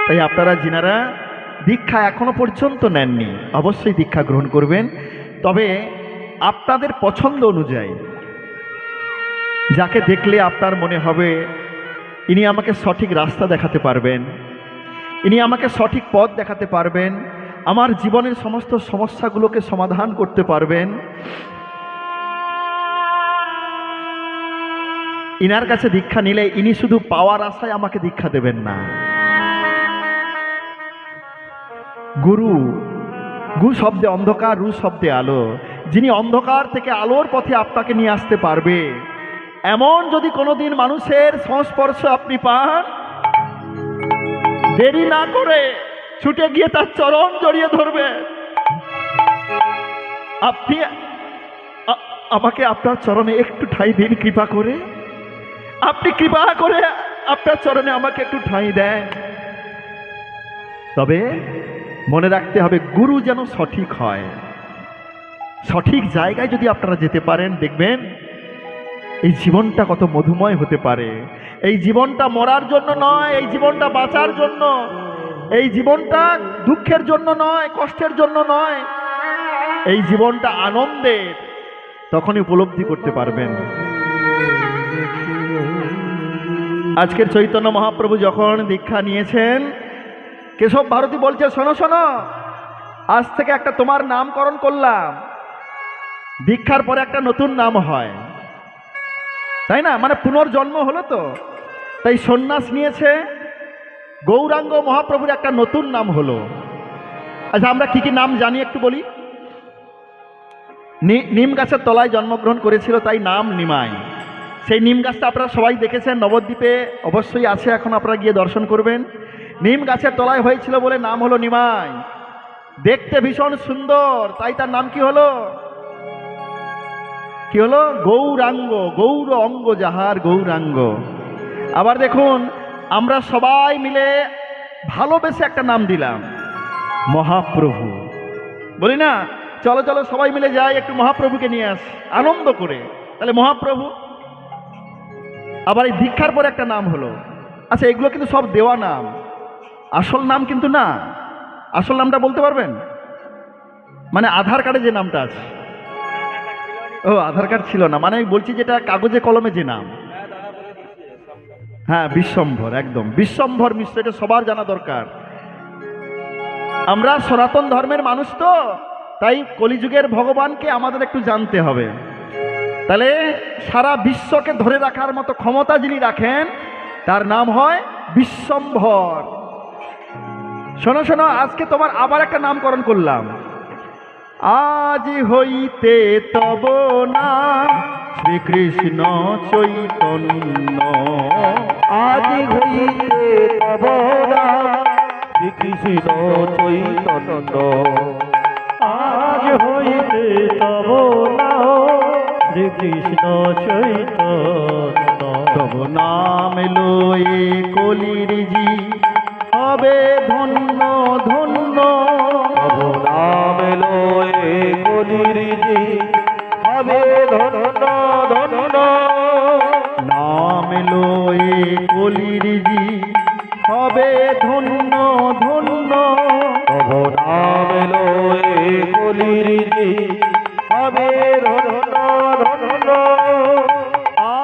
তাই আপনারা যিনারা দীক্ষা এখনো পর্যন্ত নেননি অবশ্যই দীক্ষা গ্রহণ করবেন, তবে আপনাদের পছন্দ অনুযায়ী যাকে দেখলে আপনার মনে হবে ইনি আমাকে সঠিক রাস্তা দেখাতে পারবেন, ইনি আমাকে সঠিক পথ দেখাতে পারবেন, আমার জীবনের সমস্ত সমস্যাগুলোকে সমাধান করতে পারবেন, ইনার কাছে দীক্ষা নিলে ইনি শুধু পাওয়ার আশায় আমাকে দীক্ষা দেবেন না। গুরু, গু শব্দে অন্ধকার, রু শব্দে আলো, যিনি অন্ধকার থেকে আলোর পথে আপনাকে নিয়ে আসতে পারবে, এমন যদি কোনোদিন মানুষের সংস্পর্শ আপনি পান, দেরি না করে ছুটে গিয়ে তার চরণ জড়িয়ে ধরবে। আপনি আমাকে আপনার চরণে একটু ঠাঁই দিন কৃপা করে, আপনি কৃপা করে আপনার চরণে আমাকে একটু ঠাঁই দেন। তবে মনে রাখতে হবে গুরু যেন সঠিক হয়। সঠিক জায়গায় যদি আপনারা যেতে পারেন, দেখবেন এই জীবনটা কত মধুময় হতে পারে। এই জীবনটা মরার জন্য নয়, এই জীবনটা বাঁচার জন্য, এই জীবনটা দুঃখের জন্য নয়, কষ্টের জন্য নয়, এই জীবনটা আনন্দের। তখনই উপলব্ধি করতে পারবেন। আজকের চৈতন্য মহাপ্রভু যখন দীক্ষা নিয়েছেন, কেশব ভারতী বলছে, শোনো শোনো, আজ থেকে একটা তোমার নামকরণ করলাম। দীক্ষার পরে একটা নতুন নাম হয়, তাই না? মানে পুনর্জন্ম হলো তো, তাই সন্ন্যাস নিয়েছে, গৌরাঙ্গ মহাপ্রভুর একটা নতুন নাম হলো। আচ্ছা, আমরা কি কি নাম জানি একটু বলি। নিম গাছের তলায় জন্মগ্রহণ করেছিল, তাই নাম নিমাই। সেই নিম গাছটা আপনারা সবাই দেখেছেন, নবদ্বীপে অবশ্যই আছে, এখন আপনারা গিয়ে দর্শন করবেন। নিম গাছের তলায় হয়েছিল বলে নাম হলো নিমাই। দেখতে ভীষণ সুন্দর, তাই তার নাম কি হলো? কি হলো? গৌরাঙ্গ। গৌর অঙ্গ যাহার, গৌরাঙ্গ। আবার দেখুন, আমরা সবাই মিলে ভালোবেসে একটা নাম দিলাম, মহাপ্রভু। বলি না, চলো চলো সবাই মিলে যাই, একটু মহাপ্রভুকে নিয়ে আস আনন্দ করে, তাহলে মহাপ্রভু। আবার এই দীক্ষার পরে একটা নাম হলো। আচ্ছা, এগুলো কিন্তু সব দেওয়া নাম, আসল নাম কিন্তু না। আসল নামটা বলতে পারবেন? মানে আধার কার্ডে যে নামটা আছে। ও, আধার কার্ড ছিল না, মানে আমি বলছি যেটা কাগজে কলমে যে নাম। হ্যাঁ, বিশ্বম্ভর, একদম বিশ্বম্ভর মিশ্র, এটা সবার জানা দরকার। আমরা সনাতন ধর্মের মানুষ তো, তাই কলিযুগের ভগবানকে আমাদের একটু জানতে হবে। তাহলে সারা বিশ্বকে ধরে রাখার মতো ক্ষমতা যিনি রাখেন, তার নাম হয় বিশ্বম্ভর। শোনো শোনো, আজকে তোমার আবার একটা নামকরণ করলাম। আজ হইতে তব নাম শ্রীকৃষ্ণ চৈতন্য। আজ হইতে তব নাম শ্রীকৃষ্ণ চৈতন্য। আজ হইতে তব নাম শ্রীকৃষ্ণ চৈতন্য। তব নাম লয়ে কলির জি হবে ধন্য ধন্য। তব নাম লয়ে কলির জি হবে ধন্য ধন্য। নাম লয়ে কলির জি হবে ধন্য ধন্য। তব নাম লয়ে কলির জি হবে ধন্য ধন্য।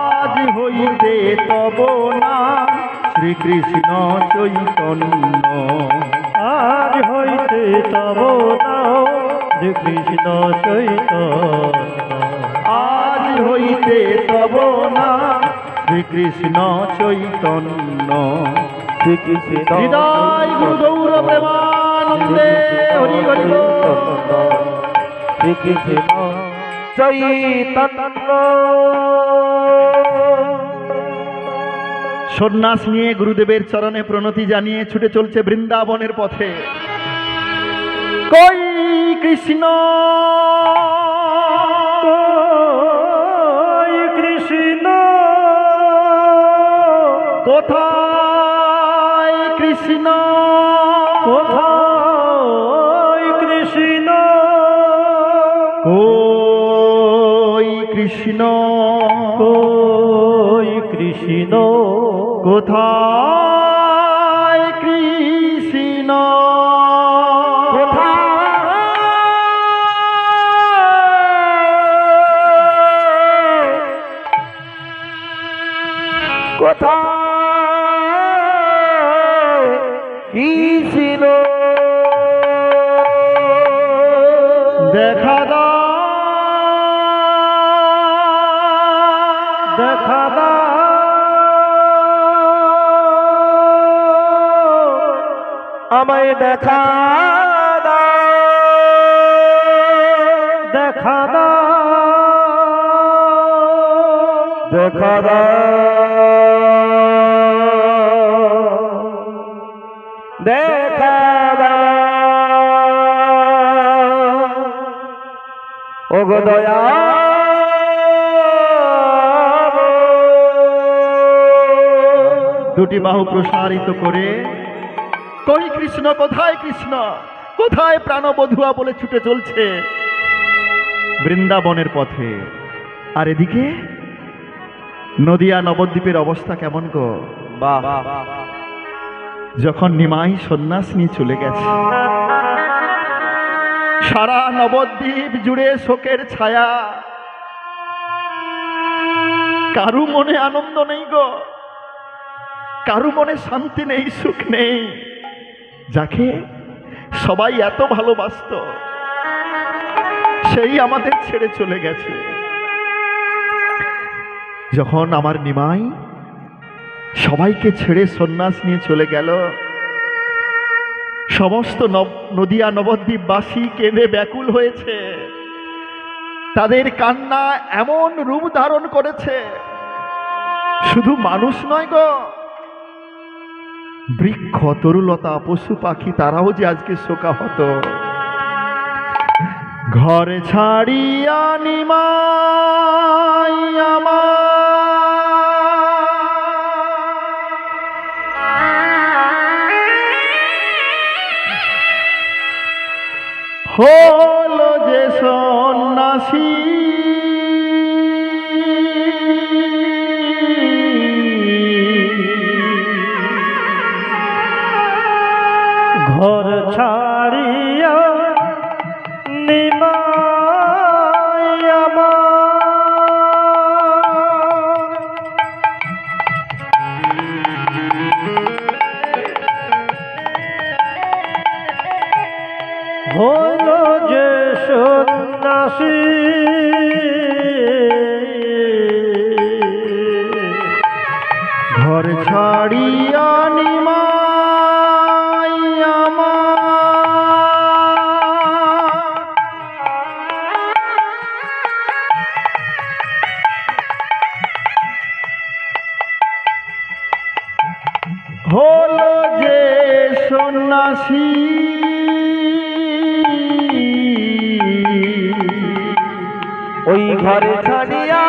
আজ হইতে তব নাম শ্রীকৃষ্ণ চৈতন্য। আজ হইতে তব নাম শ্রীকৃষ্ণ চৈতন্য। আজ হইতে তব নাম শ্রীকৃষ্ণ চৈতন্য। শ্রীকৃষ্ণ হৃদয় গুরু গৌর প্রেমানন্দে হরি হরি বল। শ্রীকৃষ্ণ চৈতন্য। সন্ন্যাস নিয়ে গুরুদেবের চরণে প্রণতি জানিয়ে ছুটে চলছে বৃন্দাবনের পথে। কই কৃষ্ণ, কই কৃষ্ণ, কোথায় কৃষ্ণ, কোথায় কৃষ্ণ, কই কৃষ্ণ, কই কৃষ্ণ, কোথায় কৃষ্ণ। কৃষ্ণ দেখা দাও দেখা দাও আমায় দেখা দাও দেখা দাও দেখা দাও দেখা দাও ওগো দয়া দুটি বাহু প্রসারিত করে কই কৃষ্ণ, কোথায় কৃষ্ণ, কোথায় প্রাণবধুয়া বলে ছুটে চলছে বৃন্দাবনের পথে। আর এদিকে নদিয়া নবদ্বীপের অবস্থা কেমন গো? বাহ যখন নিমাই সন্ন্যাস নিয়ে চলে গেছে, সারা নবদ্বীপ জুড়ে শোকের ছায়া, কারু মনে আনন্দ নেই গো, কারু মনে শান্তি নেই, সুখ নেই। যাকে সবাই এত ভালোবাসত সেই আমাদের ছেড়ে চলে গেছে। যখন আমার নিমাই সবাইকে ছেড়ে সন্ন্যাস নিয়ে চলে গেল, সমস্ত নদিয়া নবদ্বীপবাসী কেঁদে ব্যাকুল হয়েছে। তাদের কান্না এমন রূপ ধারণ করেছে, শুধু মানুষ নয় গো, বৃক্ষ তরুলতা পশু পাখি তারাও যে আজকে শোকাহত। ঘর ছাড়িয়া নিমাই আমার হলো যে সন্ন্যাসী, ঘর ছাড়িয়া নিমাই আমার হলো যে সন্ন্যাসী, ঘর ছাড়িয়া নিমাই আমার হলো যে সন্ন্যাসী, ওই ঘরে ছাড়িয়া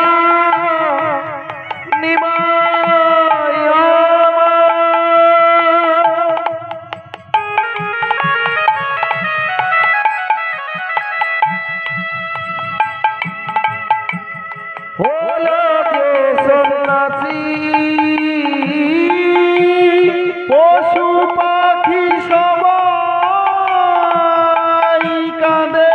নিমাই আমার হলো যে সন্ন্যাসী, পশু পাখি সবাই কাঁদে,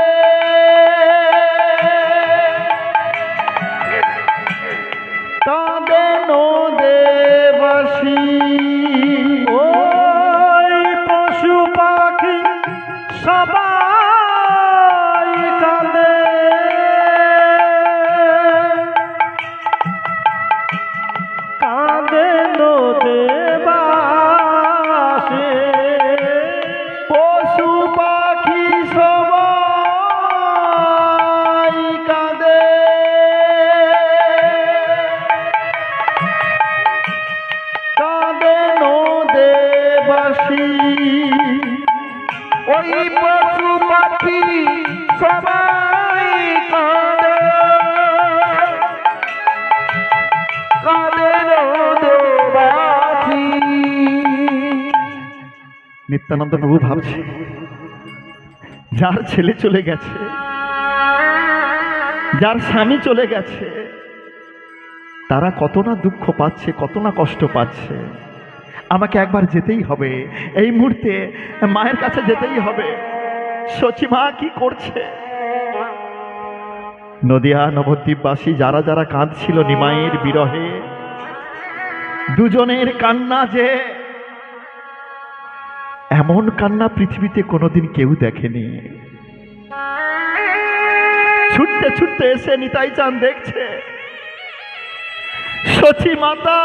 কাঁদে নদেবাসী। ওই পশু পাখি সবাই কাঁদে, কাঁদে নদেবাসী। পশু পাখি সবাই কাঁদে, কাঁদে নদেবাসী। ওই পশু পাখি সবাই কাঁদে, কাঁদে নদেবাসী। নিত্যানন্দ প্রভু ভাবছে, যার ছেলে চলে গেছে, যার স্বামী চলে গেছে, তারা কত না দুঃখ পাচ্ছে, কত না কষ্ট পাচ্ছে। আমাকে একবার যেতেই হবে, এই মুহূর্তে মায়ের কাছে যেতেই হবে। সচি মা কি করছে? নদিয়া নবদ্বীপবাসী যারা যারা কাঁদছিল নিমাইয়ের বিরহে, দুজনের কান্না যে এমন কান্না পৃথিবীতে কোনোদিন কেউ দেখেনি। ছুটতে ছুটতে এসে নিতাই চাঁদ দেখছে সচী মাতা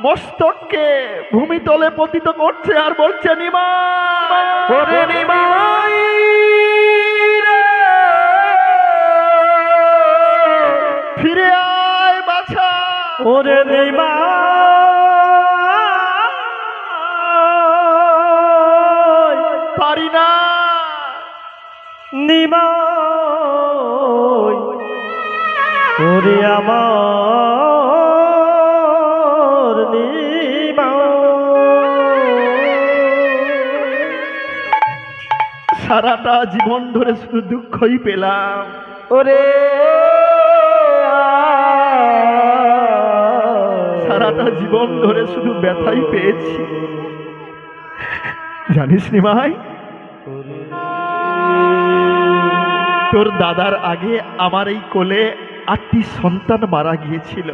মস্তককে ভূমিতলে পতিত করছে আর বলছে, নিমাই, ওরে নিমাই রে, ফিরে আয় বাছা। ওরে নিমাই, পারি না। নিমাই, ওরে আমার নিমাই। সারাটা জীবন ধরে শুধু দুঃখই পেলাম। ওরে সারাটা জীবন ধরে শুধু ব্যথাই পেয়েছি। জানিস নিমাই, তোর দাদার আগে আমার এই কোলে 8টি সন্তান মারা গিয়েছিল।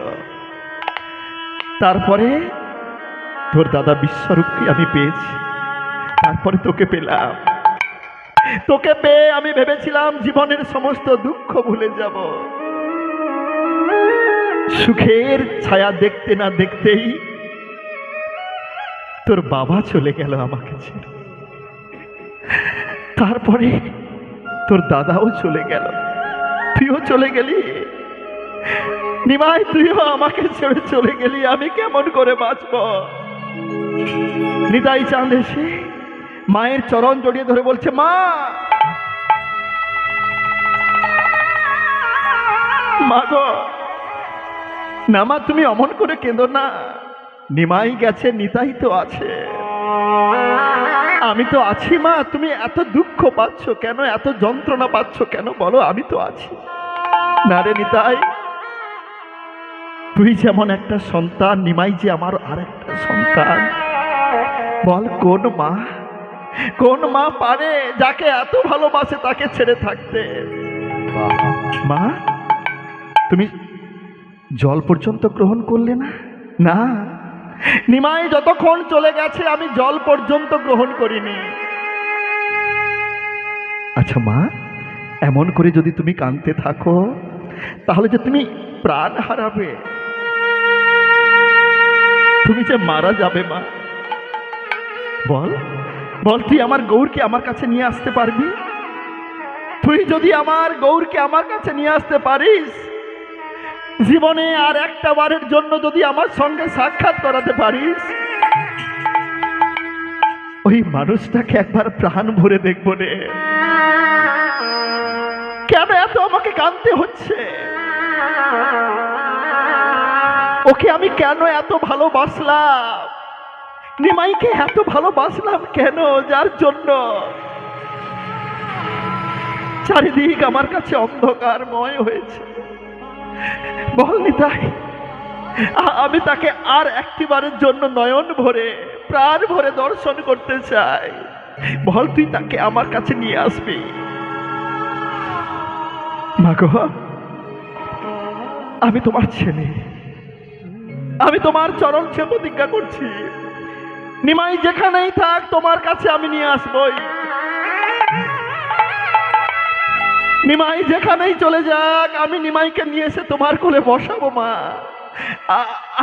তারপরে তোর দাদা বিশ্বরূপকে আমি পেয়েছি, তারপরে তোকে পেলাম। তোকে পেয়ে আমি ভেবেছিলাম জীবনের সমস্ত দুঃখ ভুলে যাব। সুখের ছায়া দেখতে না দেখতেই তোর বাবা চলে গেল আমাকে ছেড়ে। তারপরে তোর দাদাও চলে গেল, তুইও চলে গেলি। নিমাই, তুইও আমাকে ছেড়ে চলে গেলি, আমি কেমন করে বাঁচব? নিতাই চাঁদ এসে মায়ের চরণ জড়িয়ে ধরে বলছে, মা, মা গো, না মা, তুমি অমন করে কেঁদো না। নিমাই গেছে, নিতাই তো আছে, আমি তো আছি মা। তুমি এত দুঃখ পাচ্ছ কেন, এত যন্ত্রণা পাচ্ছ কেন বলো, আমি তো আছি। না রে নিতাই, তুই যেমন একটা সন্তান, নিমাই যে আমার আরেকটা সন্তান। বল, কোন মা পারে যাকে এত ভালোবাসে তাকে ছেড়ে থাকতে? মা, তুমি জল পর্যন্ত গ্রহণ করলে না? না, নিমাই যতক্ষণ চলে গেছে আমি জল পর্যন্ত গ্রহণ করিনি। আচ্ছা মা, এমন করে যদি তুমি কাঁদতে থাকো তাহলে যে তুমি প্রাণ হারাবে, তুমি যে মারা যাবে মা। বল, তুই আমার গৌরকে আমার কাছে নিয়ে আসতে পারবি? তুই যদি আমার গৌরকে আমার কাছে নিয়ে আসতে পারিস, জীবনে আর একটা বারের জন্য যদি আমার সঙ্গে সাক্ষাৎ করাতে পারিস, ওই মানুষটাকে একবার প্রাণ ভরে দেখবো রে। কেন এত আমাকে কাঁদতে হচ্ছে? ওকে আমি কেন এত ভালোবাসলাম? নিমাইকে এত ভালোবাসলাম কেন? যার জন্য চারিদিক আমার কাছে অন্ধকারময় হয়েছে। বল নিতাই, আমি তাকে আর একটিবারের জন্য নয়ন ভরে প্রাণ ভরে দর্শন করতে চাই। বল, তুই তাকে আমার কাছে নিয়ে আসবি? মাগো, আমি তোমার ছেলে, আমি তোমার চরণ ছুঁয়ে প্রতিজ্ঞা করছি, নিমাই যেখানেই থাক তোমার কাছে আমি নিয়ে আসবই। নিমাই যেখানেই চলে যাক আমি নিমাইকে নিয়ে এসে তোমার কোলে বসাবো মা।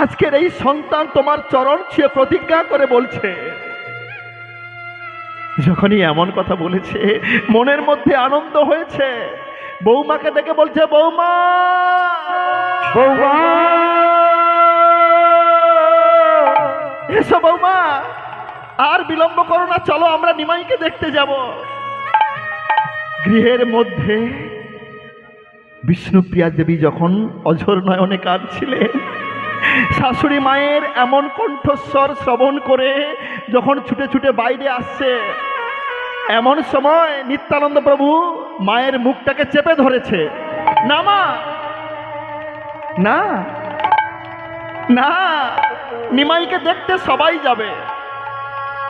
আজকের এই সন্তান তোমার চরণ ছুঁয়ে প্রতিজ্ঞা করে বলছে। যখনই এমন কথা বলেছে মনের মধ্যে আনন্দ হয়েছে। বৌমাকে ডেকে বলছে, বৌমা, বৌমা, এসো বৌমা, আর বিলম্ব করো না, চলো আমরা নিমাইকে দেখতে যাব। গৃহের মধ্যে বিষ্ণুপ্রিয়া দেবী যখন অঝোর নয়নে কাঁদছিলেন, শাশুড়ি মায়ের এমন কণ্ঠস্বর শ্রবণ করে যখন ছুটে ছুটে বাইরে আসছে, এমন সময় নিত্যানন্দ প্রভু মায়ের মুখটাকে চেপে ধরেছে। না মা, না না, নিমাইকে দেখতে সবাই যাবে,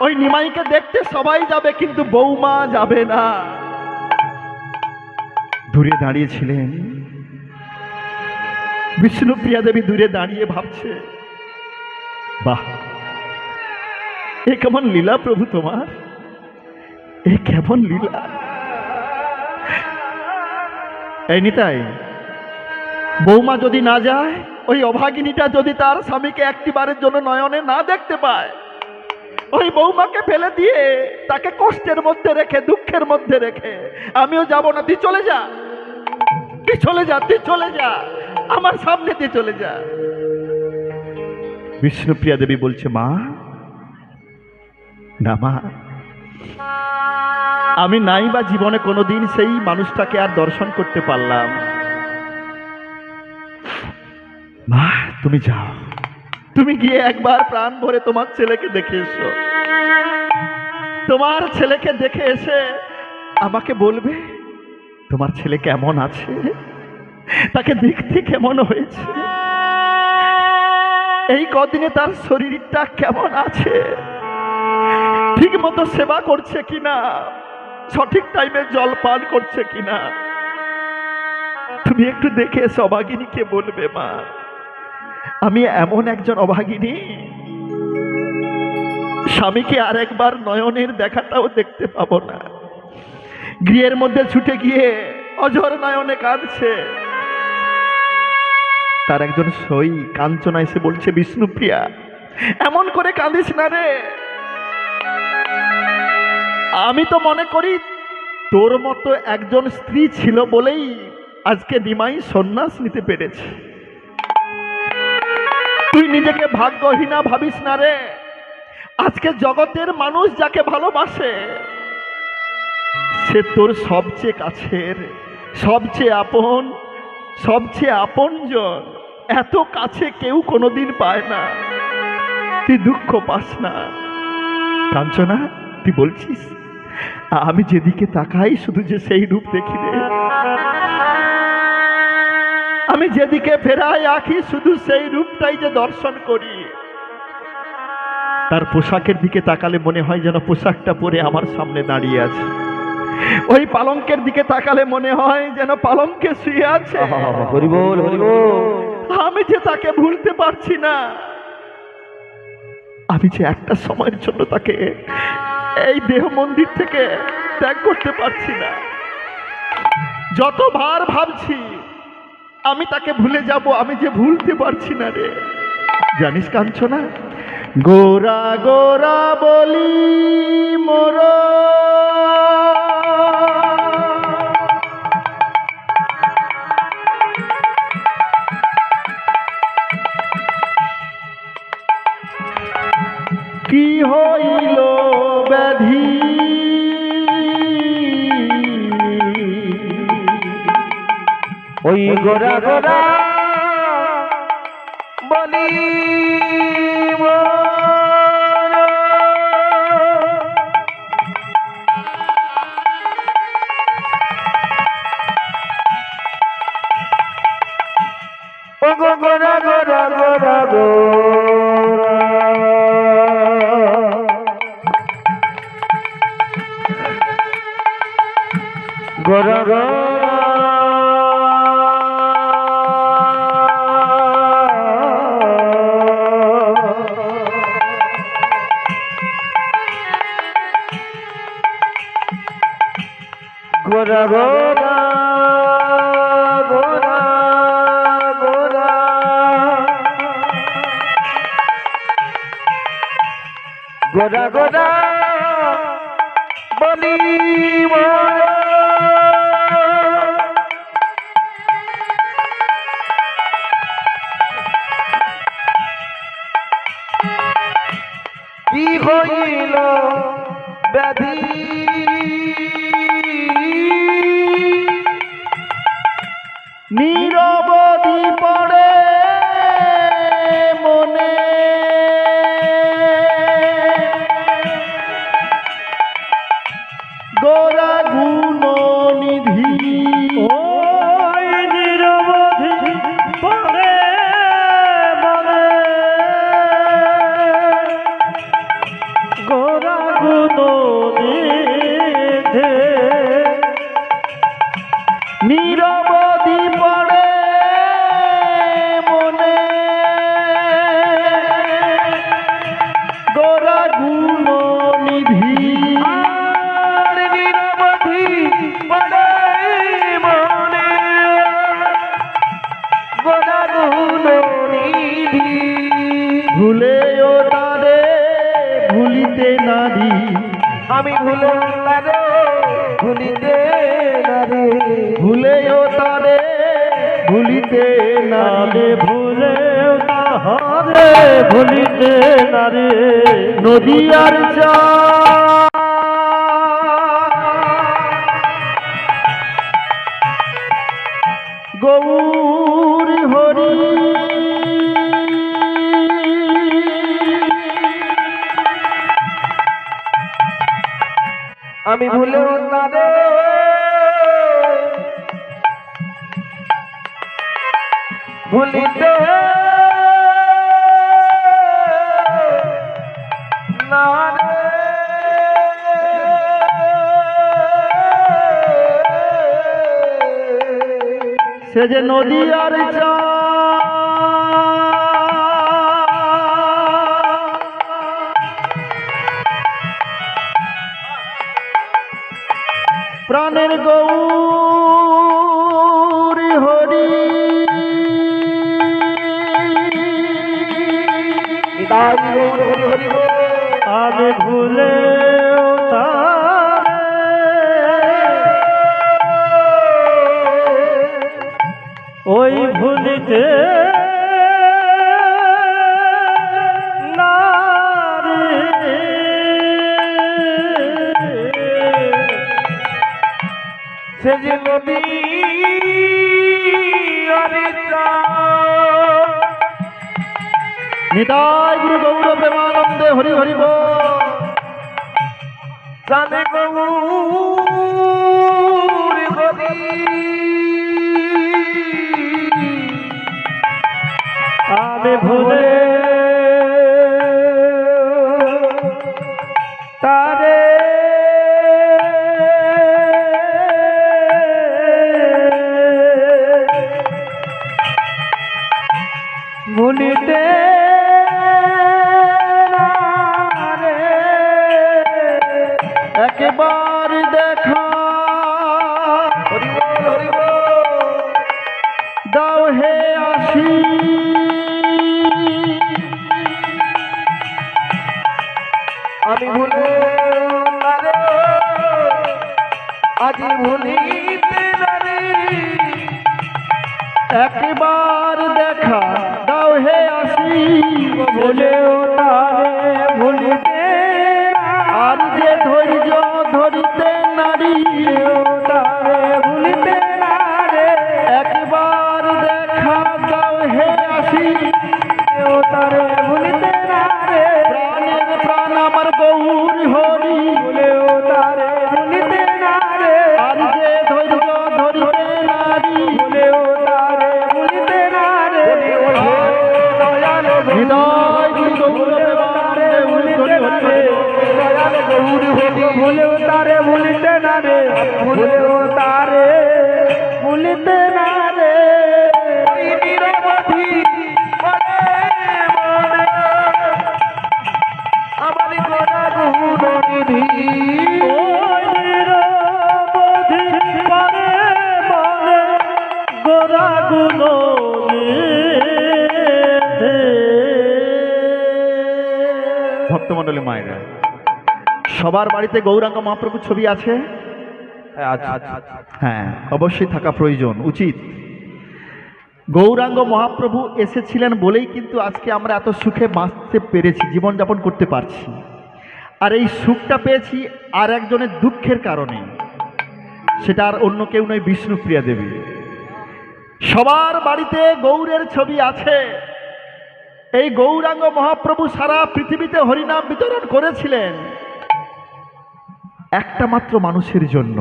ওই নিমাইকে দেখতে সবাই যাবে, কিন্তু বৌমা যাবে না। দূরে দাঁড়িয়েছিলেন বিষ্ণুপ্রিয়া দেবী, দূরে দাঁড়িয়ে ভাবছে, বাহ, এ কেমন লীলা প্রভু তোমার। এ কেমন লীলা! এই নিতাই, বৌমা যদি না যায়, ওই অভাগিনীটা যদি তার স্বামীকে একটিবারের জন্য নয়নে না দেখতে পায়, ওই বৌমাকে ফেলে দিয়ে তাকে কষ্টের মধ্যে রেখে, দুঃখের মধ্যে রেখে আমিও যাব না। তুই চলে যা, তুই চলে যা, তুই চলে যা, আমার সামনে দিয়ে চলে যা। বিষ্ণুপ্রিয়া দেবী বলছে, মা না মা, আমি নাই বা জীবনে কোনোদিন সেই মানুষটাকে আর দর্শন করতে পারলাম। মা তুমি যাও, তুমি গিয়ে একবার প্রাণ ভরে তোমার ছেলেকে দেখে এসো। তোমার ছেলেকে দেখে এসে আমাকে বলবে তোমার ছেলে কেমন আছে, তাকে দেখতে কেমন হয়েছে, এই কদিনে তার শরীরটা কেমন আছে, ঠিক মতো সেবা করছে কিনা, সঠিক টাইমে জল পান করছে কিনা, তুমি একটু দেখে এসে অভাগিনীকে বলবে, মা আমি এমন একজন অভাগিনী, স্বামীকে আরেকবার নয়নের দেখাটাও দেখতে পাবো না, গৃহের মধ্যে ছুটে গিয়ে অঝর নয়নে কাঁদছে। তার একজন সই কাঞ্চনা এসে বলছে, বিষ্ণুপ্রিয়া এমন করে কাঁদিস না রে, আমি তো মনে করি তোর মতো একজন স্ত্রী ছিল বলেই আজকে নিমাই সন্ন্যাস নিতে পেরেছে। তুই নিজেকে ভাগ্যহীনা ভাবিস না রে, আজকে জগতের মানুষ যাকে ভালোবাসে সে তোর সবচেয়ে কাছের, সবচেয়ে আপন, সবচেয়ে আপনজন। এত কাছে কেউ কোনোদিন পায় না, তুই দুঃখ পাস না। কাঞ্চনা তুই বলছিস আমি যেদিকে তাকাই শুধু যে সেই রূপ দেখি রে, আমি যেদিকে ফেরাই আঁকি শুধু সেই রূপটাই যে দর্শন করি। তার পোশাকের দিকে তাকালে মনে হয় যেন পোশাকটা পরে আমার সামনে দাঁড়িয়ে আছে, ওই পালঙ্কের দিকে তাকালে মনে হয় যেন পালঙ্কে শুয়ে আছে। হরি বল, হরি বল। আমি যে তাকে ভুলতে পারছি না, আমি যে একটা সময়ের জন্য তাকে এই দেহ মন্দির থেকে ত্যাগ করতে পারছি না। যতবার ভাবছি আমি তাকে ভুলে যাব, আমি যে ভুলতে পারছি না রে। জানিস কাঞ্চনা, গোরা গোরা বলি মোর, কি হইল ব্যাধি, ওই গোরা গোরা বলি মোর, ও গো গোরা গোরা গোরা গোরা, গোরা গোরা গোরা গোরা গোরা গোরা, গোরা গোরা বলি মোর, কি হইল ব্যাধি, নীরবধি পড়ে মনে, গোরা গুণ নিধি, ওই নিরবধি পড়ে মনে, গোরা গুণ নিধে, নীরবধি পড়ে মনে, গোরা গুণ নিধি, আরে নারী আমি ভুলেও তারে ভুলিতে নারে ভুলেও তারে ভুলিতে নারে ভুলেও তাহারে ভুলিতে নারে নদিয়ার চা গৌর হরি আমি ভুলেও তারে ভুলিতে নারে সে যে নদিয়ার চা প্রাণের গৌর হরি নিতাই গৌর হরি হরি হরি। আমি ভুলেও ওই ভুলিতে সে যে নদী নিতাই গুরু গৌর প্রেমানন্দে হরি হরি বল। জানে গৌর হরি আমি ভুলে তারে ভুলিতে একবার দেখা হরি বল হরি বল। দাও হে আসি আমি ভুলে নারে আজি ভুলিতে নারে একবার দেখা দাও হে আসি ভুলেও তারে ভুলিতে আর যে ধৈর্য ধরিতে নারী তারে ভুলিতে নারে একবার দেখা দাও হে আসি তারে ভুলিতে নারে প্রাণের প্রাণ আমার গৌর হরি ভুলেও তারে ভুলিতে নারে আর যে ধৈর্য ধরিতে নারী ভুলেও তারে ভুলিতে নারে হৃদয় গৌর প্রেমানন্দে হরি হরি হরি। দয়াল গৌর হরি ভুলেও তারে ভুলিতে নারে ভুলেও তারে ভুলিতে নারে ওই নিরবধি মনে মনে আমার গোরা গুণ নিধি ওই নিরবধি মনে মনে গোরা গুণ ভক্তমণ্ডলী মায়েরা, সবার বাড়িতে গৌরাঙ্গ মহাপ্রভুর ছবি আছে? হ্যাঁ, অবশ্যই থাকা প্রয়োজন, উচিত। গৌরাঙ্গ মহাপ্রভু এসেছিলেন বলেই কিন্তু আজকে আমরা এত সুখে বাঁচতে পেরেছি, জীবনযাপন করতে পারছি। আর এই সুখটা পেয়েছি আর একজনের দুঃখের কারণে, সেটা আর অন্য কেউ নয়, বিষ্ণুপ্রিয়া দেবী। সবার বাড়িতে গৌরের ছবি আছে। এই গৌরাঙ্গ মহাপ্রভু সারা পৃথিবীতে হরিনাম বিতরণ করেছিলেন একটা মাত্র মানুষের জন্য।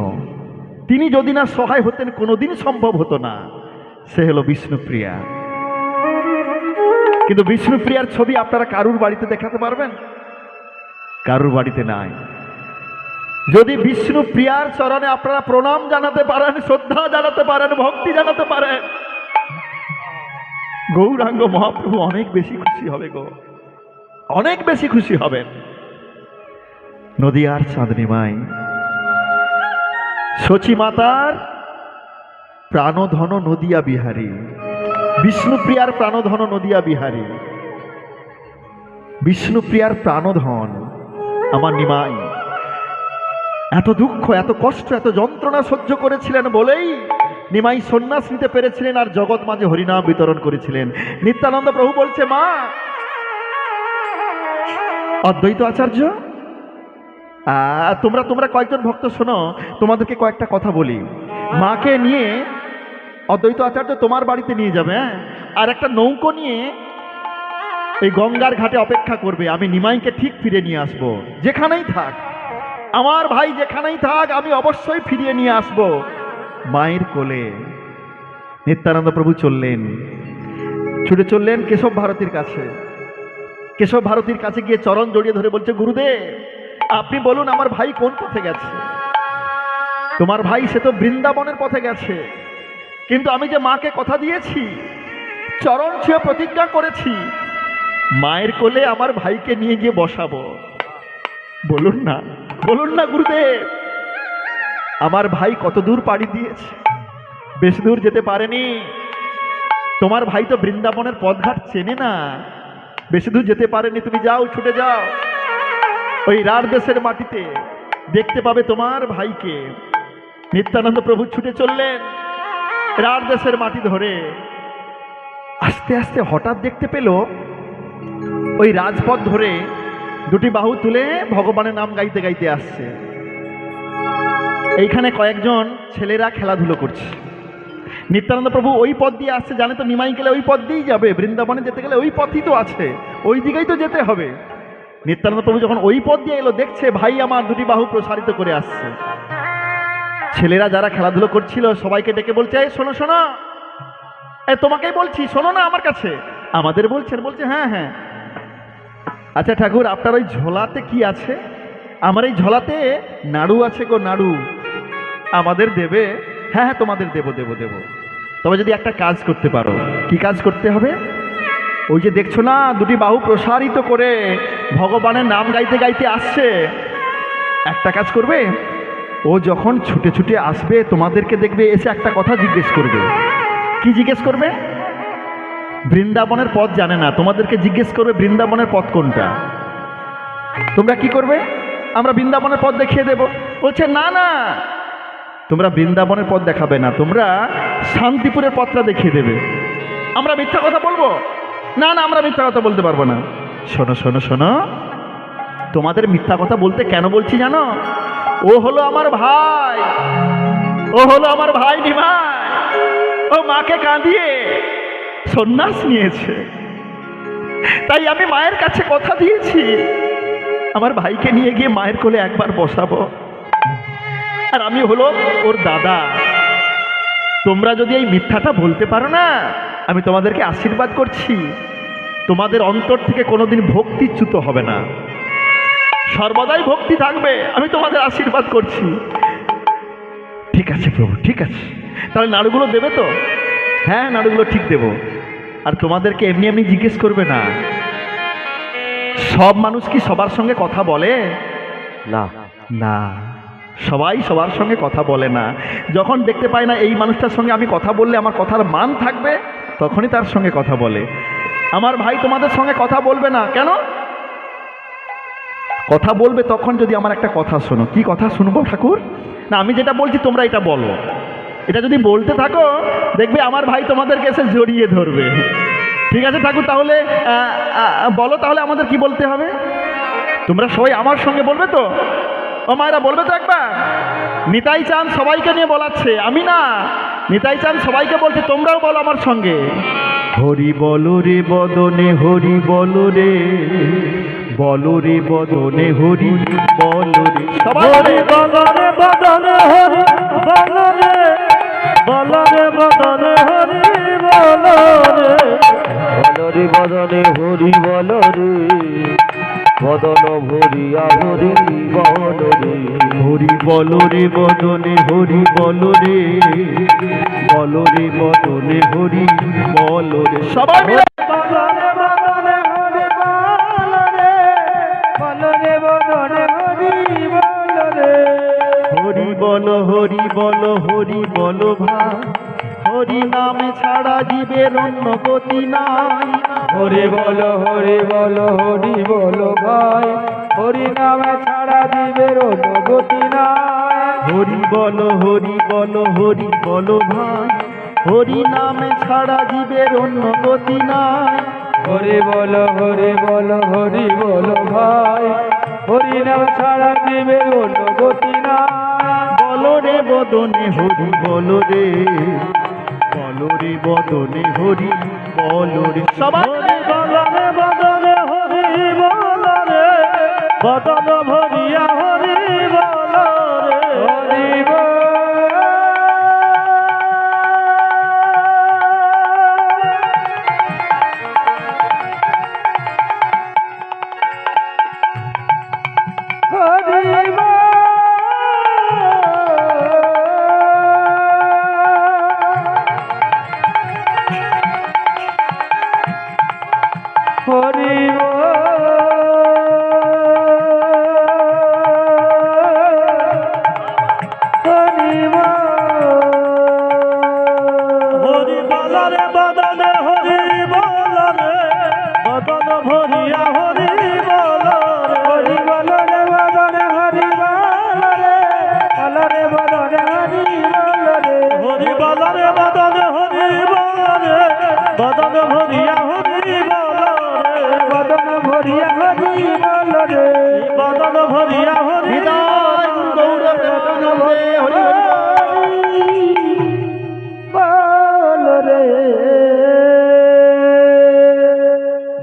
তিনি যদি না সহায় হতেন কোনোদিন সম্ভব হতো না, সে হলো বিষ্ণুপ্রিয়া। কিন্তু বিষ্ণুপ্রিয়ার ছবি আপনারা কারুর বাড়িতে দেখাতে পারবেন? কারুর বাড়িতে নাই। যদি বিষ্ণুপ্রিয়ার চরণে আপনারা প্রণাম জানাতে পারেন, শ্রদ্ধা জানাতে পারেন, ভক্তি জানাতে পারেন, গৌরাঙ্গ মহাপ্রভু অনেক বেশি খুশি হবে গো, অনেক বেশি খুশি হবেন। নদিয়ার চাঁদনী মাই, শচী মাতার প্রাণধন নদিয়া বিহারী, বিষ্ণুপ্রিয়ার প্রাণধন নদিয়া বিহারী, বিষ্ণুপ্রিয়ার প্রাণধন আমার নিমাই এত দুঃখ, এত কষ্ট, এত যন্ত্রণা সহ্য করেছিলেন বলেই নিমাই সন্ন্যাস নিতে পেরেছিলেন আর জগৎ মাঝে হরিনাম বিতরণ করেছিলেন। নিত্যানন্দ প্রভু বলছে, মা অদ্বৈত আচার্য, তোমরা কয়েকজন ভক্ত শোনো, তোমাদেরকে কয়েকটা কথা বলি। মাকে নিয়ে অদ্বৈত আচার্য তোমার বাড়িতে নিয়ে যাবে, হ্যাঁ, আর একটা নৌকো নিয়ে এই গঙ্গার ঘাটে অপেক্ষা করবে। আমি নিমাইকে ঠিক ফিরে নিয়ে আসব। যেখানেই থাক আমার ভাই, যেখানেই থাক, আমি অবশ্যই ফিরিয়ে নিয়ে আসব মায়ের কোলে। নিত্যানন্দ প্রভু চললেন, ছুটে চললেন কেশব ভারতীর কাছে। কেশব ভারতীর কাছে গিয়ে চরণ জড়িয়ে ধরে বলছে, গুরুদেব আপনি বলুন আমার ভাই কোন পথে গেছে? তোমার ভাই সে তো বৃন্দাবনের পথে গেছে, কিন্তু আমি যে মাকে কথা দিয়েছি, চরণ ছুঁয়ে প্রতিজ্ঞা করেছি, মায়ের কোলে আমার ভাইকে নিয়ে গিয়ে বসাবো। বলুন না, বলুন না গুরুদেব, আমার ভাই কত দূর পাড়ি দিয়েছে, বেশি দূর যেতে পারেনি। তোমার ভাই তো বৃন্দাবনের পথঘাট চেনে না, বেশি দূর যেতে পারেনি। তুমি যাও, ছুটে যাও, ওই রার দেশের মাটিতে দেখতে পাবে তোমার ভাইকে। নিত্যানন্দ প্রভু ছুটে চললেন রার দেশের মাটি ধরে। আস্তে আস্তে হঠাৎ দেখতে পেল ওই রাজপথ ধরে দুটি বাহু তুলে ভগবানের নাম গাইতে গাইতে আসছে। এইখানে কয়েকজন ছেলেরা খেলাধুলো করছে। নিত্যানন্দ প্রভু ওই পথ দিয়ে আসছে, জানে তো নিমাই গেলে ওই পথ দিয়েই যাবে, বৃন্দাবনে যেতে গেলে ওই পথই তো আছে, ওই দিকেই তো যেতে হবে। নিত্যানন্দ প্রভু যখন ওই পথ দিয়ে এলো, দেখছে ভাই আমার দুটি বাহু প্রসারিত করে আসছে। ছেলেরা যারা খেলাধুলো করছিল সবাইকে ডেকে বলছে, এই শোনো শোনো, তোমাকেই বলছি, শোনো না আমার কাছে। আমাদের বলছেন? বলছে হ্যাঁ হ্যাঁ। আচ্ছা ঠাকুর, আপনার ওই ঝোলাতে কি আছে? আমার এই ঝোলাতে নাড়ু আছে গো, নাড়ু, আমাদের দেবে? হ্যাঁ হ্যাঁ তোমাদের দেবো দেবো দেবো, তবে যদি একটা কাজ করতে পারো। কি কাজ করতে হবে? ওই যে দেখছো না দুটি বাহু প্রসারিত করে ভগবানের নাম গাইতে গাইতে আসছে, একটা কাজ করবে, ও যখন ছুটে ছুটে আসবে তোমাদেরকে দেখবে, এসে একটা কথা জিজ্ঞেস করবে। কি জিজ্ঞেস করবে? বৃন্দাবনের পথ জানে না, তোমাদেরকে জিজ্ঞেস করবে বৃন্দাবনের পথ কোনটা। তোমরা কি করবে? আমরা বৃন্দাবনের পথ দেখিয়ে দেব। বলছে না না, তোমরা বৃন্দাবনের পথ দেখাবে না, তোমরা শান্তিপুরের পথটা দেখিয়ে দেবে। আমরা মিথ্যা কথা বলবো? না না, আমরা মিথ্যা কথা বলতে পারবো না। শোনো শোনো শোনো, তোমাদের মিথ্যা কথা বলতে কেন বলছি জানো? ও হলো আমার ভাই, ও হলো আমার ভাই নিমাই, ও মাকে কাঁদিয়ে সন্ন্যাস নিয়েছে, তাই আমি মায়ের কাছে কথা দিয়েছি আমার ভাইকে নিয়ে গিয়ে মায়ের কোলে একবার বসাবো, আর আমি হলো ওর দাদা। তোমরা যদি এই মিথ্যাটা বলতে পারো না, আমি তোমাদেরকে আশীর্বাদ করছি, তোমাদের অন্তর থেকে কোনোদিন ভক্তিচ্যুত হবে না, সর্বদাই ভক্তি থাকবে, আমি তোমাদের আশীর্বাদ করছি। ঠিক আছে প্রভু, ঠিক আছে, তাহলে নাড়ুগুলো দেবে তো? হ্যাঁ নাড়ুগুলো ঠিক দেব। আর তোমাদেরকে এমনি এমনি জিজ্ঞেস করবে না। সব মানুষ কি সবার সঙ্গে কথা বলে? না না, সবাই সবার সঙ্গে কথা বলে না। যখন দেখতে পায় না এই মানুষটার সঙ্গে আমি কথা বললে আমার কথার মান থাকবে, তখনই তার সঙ্গে কথা বলে। আমার ভাই তোমাদের সঙ্গে কথা বলবে না কেন? কথা বলবে তখন যদি আমার একটা কথা শোনো। কি কথা শুনবো ঠাকুর? না, আমি যেটা বলছি তোমরা এটা বলো। এটা যদি বলতে থাকো দেখবে আমার ভাই তোমাদেরকে এসে জড়িয়ে ধরবে। ঠিক আছে ঠাকুর, তাহলে বলো, তাহলে আমাদের কি বলতে হবে? তোমরা সবাই আমার সঙ্গে বলবে তো? ও মায়েরা বলবে তো একবার? নিতাই চাঁদ সবাইকে নিয়ে বলাচ্ছে, আমি না, নিতাই চাঁদ সবাইকে বলছে, তোমরাও বলো আমার সঙ্গে। হরি বলো রে বদনে হরি বলো রে, বলো রে বদনে হরি বলো রে। সবাই হরি বদনে বদনে হরি বলো রে, বলো রে বদনে হরি বলো রে, বলো রে বদনে হরি বলো রে, বদন ভরিয়া হরি বলো রে। হরি বলো রে বদনে হরি বলো রে, বলো রে বদনে হরি বলো রে। সবাই মিলে বদনে বদনে হরি বলো রে, বলো রে বদনে হরি বলো রে। হরি বলো হরি বলো হরি বলো ভাই, হরি নামে ছাড়া জীবের অন্য গতি নাই। হরি বলো হরি বলো হরি বলো ভাই, হরি নামে ছাড়া জীবের অন্য গতি নাই। হরি বলো হরি বলো হরি বলো ভাই, হরি নামে ছাড়া জীবের অন্য গতি নাই। হরি বলো হরি বলো হরি বলো ভাই, হরি নাম ছাড়া জীবের অন্য গতি নাই। বলো রে বদনে হরি বলো রে, বলো রে বদনে হরি বলো রে। সবাই হরি বলো রে বদনে হরি বলো রে, বদন ভরিয়া হরি বলো রে। হরি হরি হরি বলো রে বদনে হরি বলো রে, বদন ভরিয়া হরি বলো রে। হরি বলো রে বদনে হরি বলো রে, বলো রে বদনে হরি বলো রে। হরি বলো রে বদনে হরি বলো রে, বদন ভরিয়া হরি বলো রে। বদন ভরিয়া হরি বলো রে, বদন ভরিয়া হরি হৃদয় গৌর প্রেমানন্দে হরি বলো রে।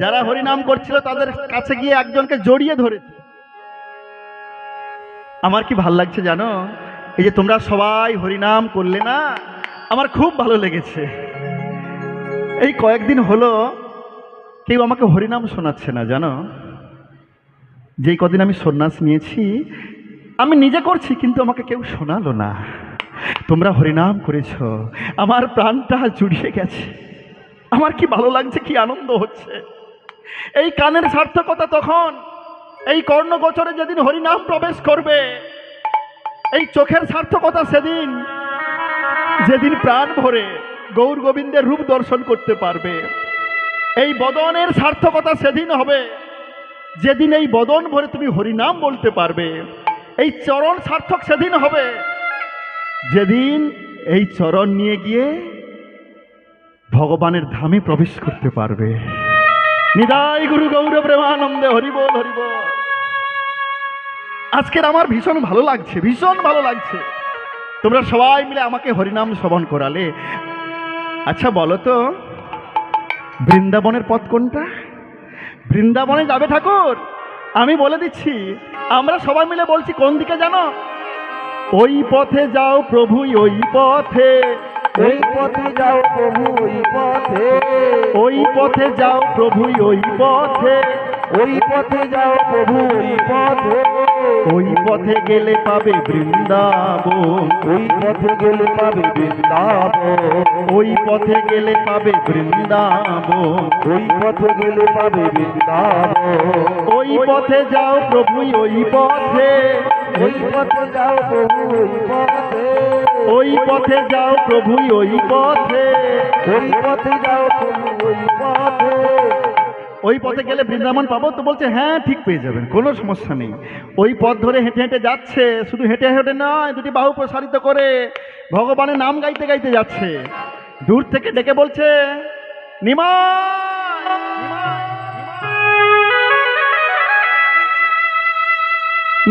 যারা হরিনাম করছিল তাদের কাছে গিয়ে একজনকে জড়িয়ে ধরেছে। আমার কি ভাল লাগছে জানো, এই যে তোমরা সবাই হরিনাম করলে না, আমার খুব ভালো লেগেছে। এই কয়েকদিন হলো কেউ আমাকে হরিনাম শোনাচ্ছে না জানো। যেই কদিন আমি সন্ন্যাস নিয়েছি, আমি নিজে করছি কিন্তু আমাকে কেউ শোনালো না। তোমরা হরিনাম করেছ, আমার প্রাণটা জুড়িয়ে গেছে। আমার কি ভালো লাগছে, কি আনন্দ হচ্ছে। এই কানের সার্থকতা তখন, এই কর্ণগোচরে যেদিন হরিনাম প্রবেশ করবে, এই চোখের সার্থকতা সেদিন, যেদিন প্রাণ ভরে গৌর গোবিন্দের রূপ দর্শন করতে পারবে। এই বদনের সার্থকতা সেদিন হবে, যেদিন এই বদন ভরে তুমি হরিনাম বলতে পারবে। এই চরণ সার্থক সেদিন হবে, যেদিন এই চরণ নিয়ে গিয়ে ভগবানের ধামে প্রবেশ করতে পারবে। নিতাই গুরু গৌর প্রেমানন্দে হরি বল হরি বল। আজকের আমার ভীষণ ভালো লাগছে, ভীষণ ভালো লাগছে। তোমরা সবাই মিলে আমাকে হরিনাম শ্রবণ করালে। আচ্ছা বলো তো, বৃন্দাবনের পথ কোনটা? বৃন্দাবনে যাবে ঠাকুর? আমি বলে দিচ্ছি, আমরা সবাই মিলে বলছি কোন দিকে জানো? ওই পথে যাও প্রভু, ওই পথে, ওই পথে যাও প্রভু ওই পথে, ওই পথে যাও প্রভু ওই পথে, ওই পথে যাও প্রভু ওই পথে। ওই পথে গেলে পাবে বৃন্দাবন, ওই পথে গেলে পাবে বৃন্দাবন, ওই পথে গেলে পাবে বৃন্দাবন, ওই পথে গেলে পাবে বৃন্দাবন। ওই পথে যাও প্রভু ওই পথে, ওই পথে যাও প্রভু ওই পথে, ওই পথে যাও প্রভু ওই পথে, ওই পথে যাও প্রভু ওই পথে। ওই পথে গেলে বৃন্দাবন পাবো তো? বলছে হ্যাঁ ঠিক পেয়ে যাবেন, কোনো সমস্যা নেই। ওই পথ ধরে হেঁটে হেঁটে যাচ্ছে, শুধু হেঁটে হেঁটে নয়, দুটি বাহু প্রসারিত করে ভগবানের নাম গাইতে গাইতে যাচ্ছে। দূর থেকে ডেকে বলছে নিমাই,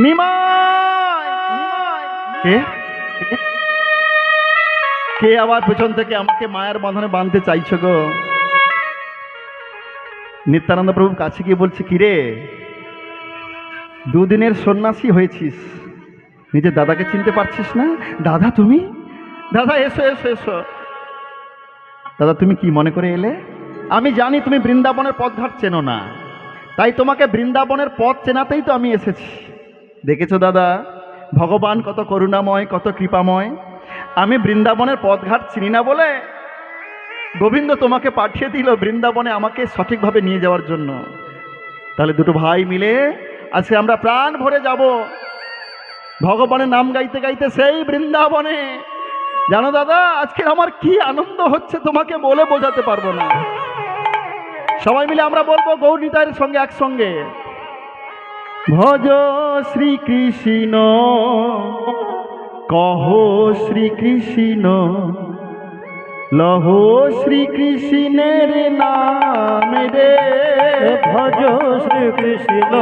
নিমাই, কে কে আবার পেছন থেকে আমাকে মায়ের বাঁধনে বাঁধতে চাইছো গো? নিত্যানন্দ প্রভুর কাছে গিয়ে বলছে, কিরে দুদিনের সন্ন্যাসী হয়েছিস, নিজের দাদাকে চিনতে পারছিস না? দাদা তুমি? দাদা এসো এসো এসো। দাদা তুমি কি মনে করে এলে? আমি জানি তুমি বৃন্দাবনের পথঘাট চেনো না, তাই তোমাকে বৃন্দাবনের পথ চেনাতেই তো আমি এসেছি। দেখেছো দাদা, ভগবান কত করুণাময়, কত কৃপাময়। আমি বৃন্দাবনের পথঘাট চিনি না বলে গোবিন্দ তোমাকে পাঠিয়ে দিল বৃন্দাবনে আমাকে সঠিকভাবে নিয়ে যাওয়ার জন্য। তাহলে দুটো ভাই মিলে আজকে আমরা প্রাণ ভরে যাব ভগবানের নাম গাইতে গাইতে সেই বৃন্দাবনে। জানো দাদা, আজকে আমার কি আনন্দ হচ্ছে তোমাকে বলে বোঝাতে পারবো না। সবাই মিলে আমরা বলবো গৌর নিতাইয়ের সঙ্গে একসঙ্গে, ভজ শ্রীকৃষ্ণ কহ শ্রীকৃষ্ণ লহ শ্রীকৃষ্ণের নাম রে। ভজ শ্রীকৃষ্ণ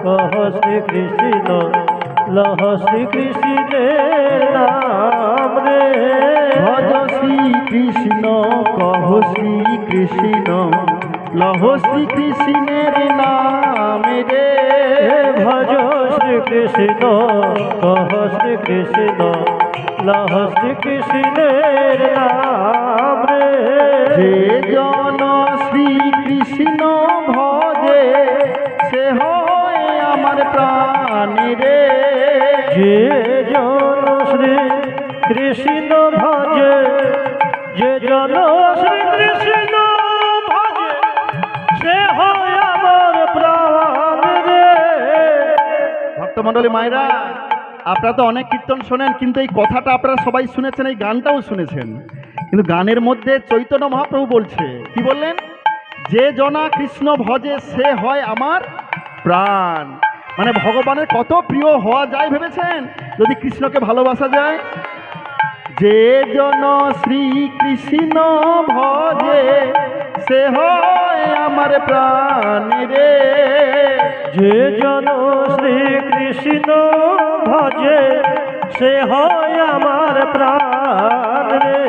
কহ শ্রীকৃষ্ণ লহ শ্রীকৃষ্ণের নাম রে। ভজ শ্রীকৃষ্ণ কহ শ্রীকৃষ্ণ লহ শ্রীকৃষ্ণের নাম রে। ভজ শ্রীকৃষ্ণ কহ শ্রীকৃষ্ণ লহ শ্রীকৃষ্ণের নাম রে। যে জন শ্রীকৃষ্ণ ভজে সে হয় আমার প্রাণ রে। যে জন শ্রী কৃষ্ণ ভজে, যে জন শ্রী কৃষ্ণ ভজে সে হয় আমার প্রাণ রে। ভক্তমণ্ডলী মায়েরা, আপনারা তো অনেক কীর্তন শোনেন, কিন্তু এই কথাটা আপনারা সবাই শুনেছেন, এই গানটাও শুনেছেন, কিন্তু গানের মধ্যে চৈতন্য মহাপ্রভু বলছে, কি বললেন? যে জনা কৃষ্ণ ভজে সে হয় আমার প্রাণ। মানে ভগবানের কত প্রিয় হওয়া যায় ভেবেছেন যদি কৃষ্ণকে ভালোবাসা যায়? যে জন শ্রীকৃষ্ণ ভজে সে হয় আমার প্রাণ রে। যে জন শ্রীকৃষ্ণ ভজে সে হয় আমার প্রাণ রে।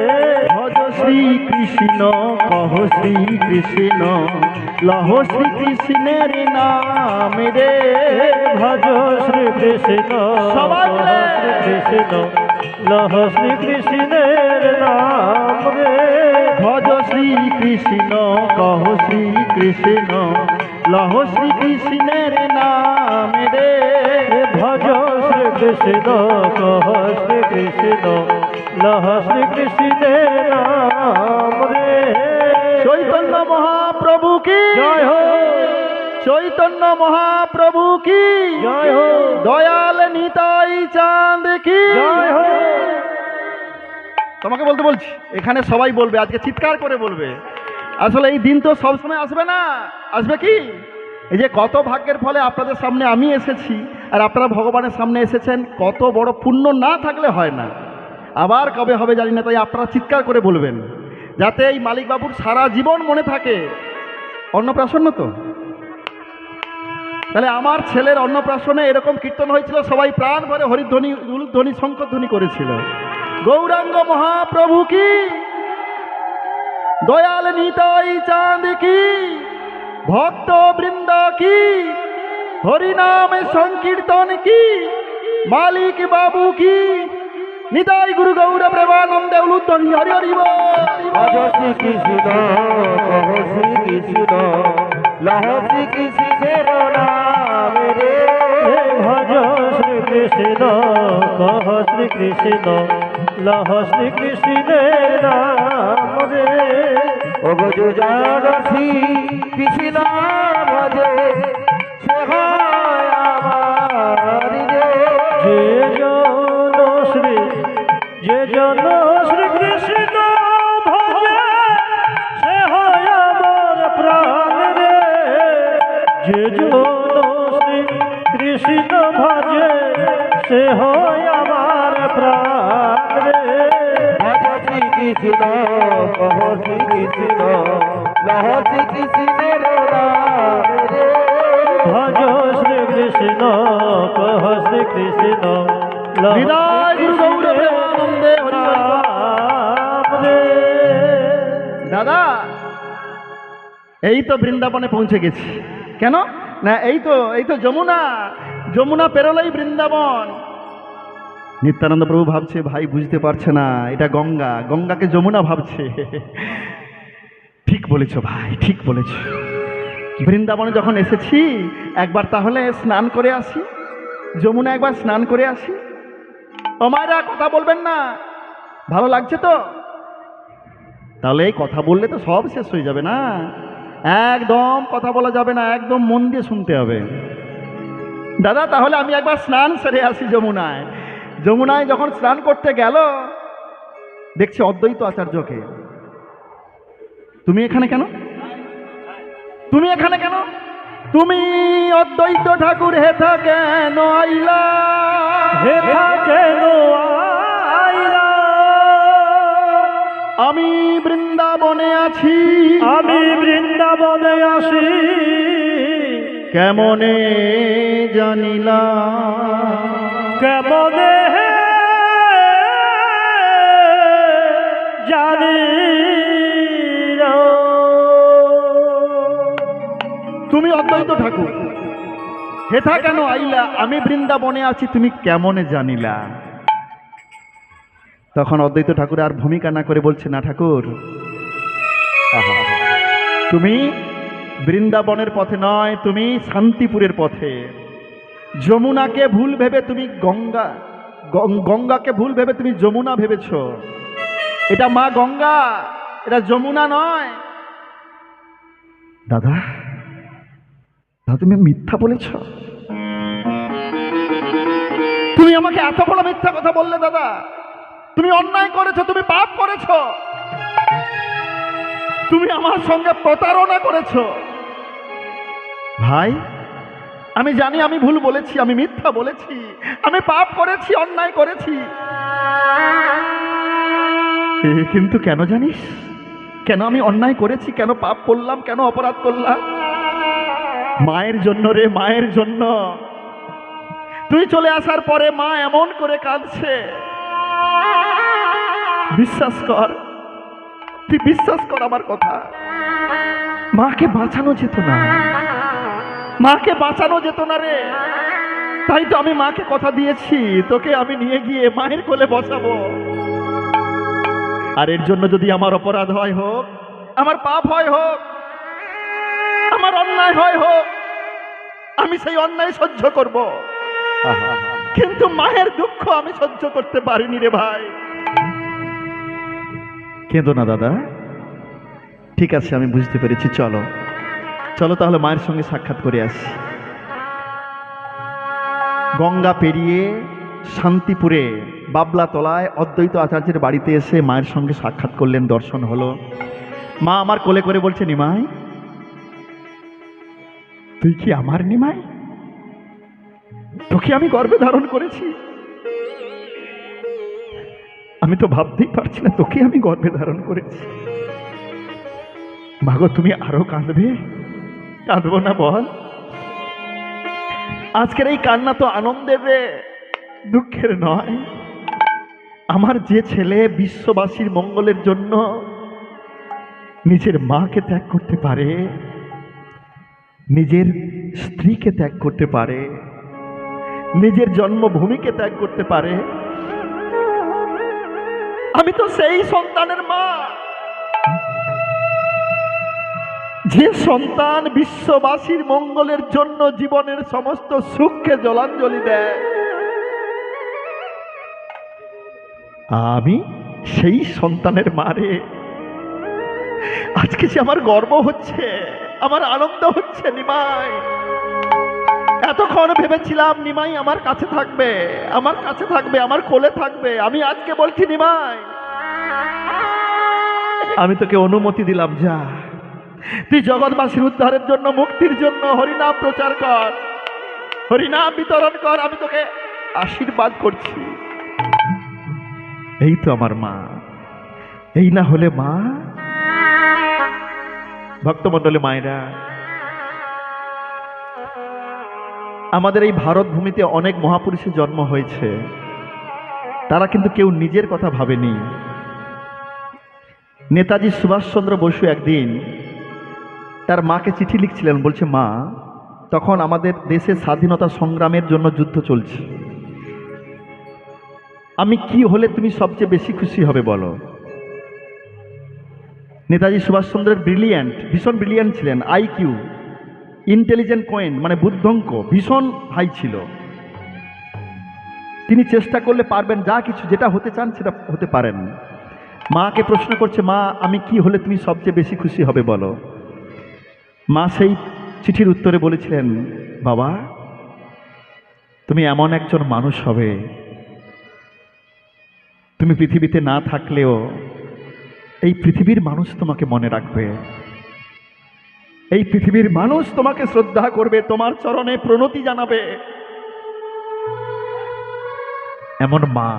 ভজ শ্রীকৃষ্ণ কহ শ্রীকৃষ্ণ লহ শ্রীকৃষ্ণের নাম রে। ভজ শ্রীকৃষ্ণ সবাই মিলে। শ্রীকৃষ্ণ লহ শ্রীকৃষ্ণের নাম রে। ভজ শ্রীকৃষ্ণ কহ শ্রীকৃষ্ণ লহ শ্রীকৃষ্ণের নাম রে। ভজ শ্রীকৃষ্ণ কহ শ্রীকৃষ্ণ লহ শ্রীকৃষ্ণের নাম রে। চৈতন্য মহাপ্রভু কি জয় হো, চৈতন্য মহাপ্রভু কি জয় হো, দয়াল নিতাই চাঁদ কি জয় হো। তোমাকে বলতে বলছি, এখানে সবাই বলবে, আজকে চিৎকার করে বলবে। আসলে এই দিন তো সবসময় আসবে না, আসবে কি? এই যে কত ভাগ্যের ফলে আপনাদের সামনে আমি এসেছি, আর আপনারা ভগবানের সামনে এসেছেন, কত বড় পুণ্য না থাকলে হয় না। আবার কবে হবে জানি না, তাই আপনারা চিৎকার করে বলবেন, যাতে এই মালিকবাবুর সারা জীবন মনে থাকে। অন্নপ্রাশন তো, তাহলে আমার ছেলের অন্নপ্রাশনে এরকম কীর্তন হয়েছিল, সবাই প্রাণ ভরে হরিধ্বনি, উলুধ্বনি, শঙ্খধ্বনি করেছিল। গৌরাঙ্গ মহাপ্রভু কি, দয়াল নিতাই চাঁদ কি, ভক্ত বৃন্দ কি, হরিনাম সংকীর্তন কি, মালিক বাবু কি, নিতাই গুরু গৌর প্রেমানন্দে উলুধ্বনি, হরি হরি বল। ভজ শ্রীকৃষ্ণ কহ শ্রীকৃষ্ণ লহ শ্রীকৃষ্ণের নাম রে। ভজ শ্রীকৃষ্ণ কহ শ্রীকৃষ্ণ লহ শ্রীকৃষ্ণের নাম রে। ও গো জন শ্রীকৃষ্ণ ভজে সে হয় আমার রে। যে জন শ্রী, যে জন শ্রীকৃষ্ণ ভজে সে হয় আমার প্রাণ রে। যে জন শ্রীকৃষ্ণ ভজে সে হয় আমার প্রাণ রে। ভজ শ্রীকৃষ্ণ কহ শ্রীকৃষ্ণ লহ শ্রীকৃষ্ণের নাম রে। ভজ শ্রীকৃষ্ণ কহ শ্রীকৃষ্ণ লহ নিতাই গুরু গৌর প্রেমানন্দে হরি হরি বল। নাম রে। দাদা, এই তো বৃন্দাবনে পৌঁছে গেছি। কেন না, এই তো যমুনা, যমুনা পেরোলেই বৃন্দাবন। নিত্যানন্দ প্রভু ভাবছে, ভাই বুঝতে পারছে না, এটা গঙ্গা, গঙ্গাকে যমুনা ভাবছে। ঠিক বলেছ ভাই, ঠিক বলেছ। বৃন্দাবনে যখন এসেছি, একবার তাহলে স্নান করে আসি, যমুনা একবার স্নান করে আসি। ও মায়েরা, কথা বলবেন না, ভালো লাগছে তো? তাহলে এই কথা বললে তো সব শেষ হয়ে যাবে না, একদম কথা বলা যাবে না, একদম মন দিয়ে শুনতে হবে। দাদা, তাহলে আমি একবার স্নান সেরে আসি যমুনায়। যমুনায় যখন স্নান করতে গেল, দেখছি অদ্বৈত আচার্যকে। তুমি এখানে কেন? তুমি এখানে কেন? তুমি অদ্বৈত ঠাকুর হেথা কেন আইলা? হেথা কেন আইলা? আমি বৃন্দাবনে আছি, আমি বৃন্দাবনে আসি, কেমনে জানিলা? কেমনে জানি না। তুমি অদ্বৈত ঠাকুর হেথা কেন আইলা? আমি বৃন্দাবনে আছি, তুমি কেমনে জানিলা? তখন অদ্বৈত ঠাকুর আর ভূমিকা না করে বলছে, না ঠাকুর, তুমি বৃন্দাবনের পথে নয়, তুমি শান্তিপুরের পথে। যমুনাকে ভুল ভেবে তুমি গঙ্গাকে ভুল ভেবে তুমি যমুনা ভেবেছ। এটা মা গঙ্গা, এটা যমুনা নয়। দাদা, তুমি মিথ্যা বলেছ। তুমি আমাকে এত বড় মিথ্যা কথা বললে দাদা। তুমি অন্যায় করেছো, তুমি পাপ করেছো, তুমি আমার সঙ্গে প্রতারণা করেছো। ভাই, আমি জানি আমি ভুল বলেছি, আমি মিথ্যা বলেছি, আমি পাপ করেছি, অন্যায় করেছি। কিন্তু কেন জানিস, কেন আমি অন্যায় করেছি, কেন পাপ করলাম, কেন অপরাধ করলাম? মায়ের জন্য রে, মায়ের জন্য। তুই চলে আসার পরে মা এমন করে কাঁদছে, বিশ্বাস কর, তুই বিশ্বাস কর আমার কথা। মাকে বাঁচানো যেত না, মাকে বাঁচানো যেত না রে। তাই তো আমি মাকে কথা দিয়েছি, তোকে আমি নিয়ে গিয়ে মায়ের কোলে বসাবো। আর এর জন্য যদি আমার অপরাধ হয় হোক, আমার পাপ হয় হোক, আমার অন্যায় হয় হোক, আমি সেই অন্যায় সহ্য করব। কিন্তু মায়ের দুঃখ আমি সহ্য করতে পারিনি রে ভাই। কেঁদো না দাদা, ঠিক আছে, আমি বুঝতে পেরেছি। চলো চলো তাহলে মায়ের সঙ্গে সাক্ষাৎ করে আসি। গঙ্গা পেরিয়ে শান্তিপুরে বাবলা তলায় অদ্বৈত আচার্যের বাড়িতে এসে মায়ের সঙ্গে সাক্ষাৎ করলেন, দর্শন হলো। মা আমার কোলে করে বলছে, নিমাই, তুই কি আমার নিমাই? তোকে আমি গর্ভে ধারণ করেছি, আমি তো ভাবতেই পারছি না তোকে আমি গর্ভে ধারণ করেছি। মাগো, তুমি আরো কাঁদবে? কাঁদবো না বল? আজকের এই কান্না তো আনন্দের রে, দুঃখের নয়। আমার যে ছেলে বিশ্ববাসীর মঙ্গলের জন্য নিজের মাকে ত্যাগ করতে পারে, নিজের স্ত্রীকে ত্যাগ করতে পারে, নিজের জন্মভূমিকে ত্যাগ করতে পারে, আমি তো সেই সন্তানের মা। যে সন্তান বিশ্ববাসীর মঙ্গলের জন্য জীবনের সমস্ত সুখকে জলাঞ্জলি দেয়, আমি সেই সন্তানের মারে। আজকে যে আমার গর্ব হচ্ছে, আমার আনন্দ হচ্ছে। নিমাই, এতক্ষণ ভেবেছিলাম নিমাই আমার কাছে থাকবে, আমার কাছে থাকবে, আমার কোলে থাকবে। আমি আজকে বলছি, নিমাই, আমি তোকে অনুমতি দিলাম, যা তুই জগৎবাসীর উদ্ধারের জন্য, মুক্তির জন্য হরিনাম প্রচার কর, হরিনাম বিতরণ কর। আমি তোকে আশীর্বাদ করছি। এই তো আমার মা, এই না হলে মা। ভক্তমণ্ডলী মায়েরা, আমাদের এই ভারত ভূমিতে অনেক মহাপুরুষের জন্ম হয়েছে, তারা কিন্তু কেউ নিজের কথা ভাবেনি। নেতাজি সুভাষচন্দ্র বসু একদিন তার মাকে চিঠি লিখছিলেন, বলছে, মা, তখন আমাদের দেশে স্বাধীনতা সংগ্রামের জন্য যুদ্ধ চলছে, আমি কি হলে তুমি সবচেয়ে বেশি খুশি হবে বলো? নেতাজি সুভাষচন্দ্রের ব্রিলিয়ান্ট, ভীষণ ব্রিলিয়ান্ট ছিলেন, আইকিউ, ইন্টেলিজেন্ট কোয়েন, মানে বুদ্ধঙ্ক ভীষণ হাই ছিল। তিনি চেষ্টা করলে পারবেন, যা কিছু যেটা হতে চান সেটা হতে পারেন। মাকে প্রশ্ন করছে, মা, আমি কি হলে তুমি সবচেয়ে বেশি খুশি হবে বলো? মা সেই চিঠির উত্তরে বলেছিলেন, বাবা, তুমি এমন একজন মানুষ হবে, তুমি পৃথিবীতে না থাকলেও এই পৃথিবীর মানুষ তোমাকে মনে রাখবে। এই পৃথিবীর মানুষ তোমাকে শ্রদ্ধা করবে, তোমার চরণে প্রণতি জানাবে। এমন মা,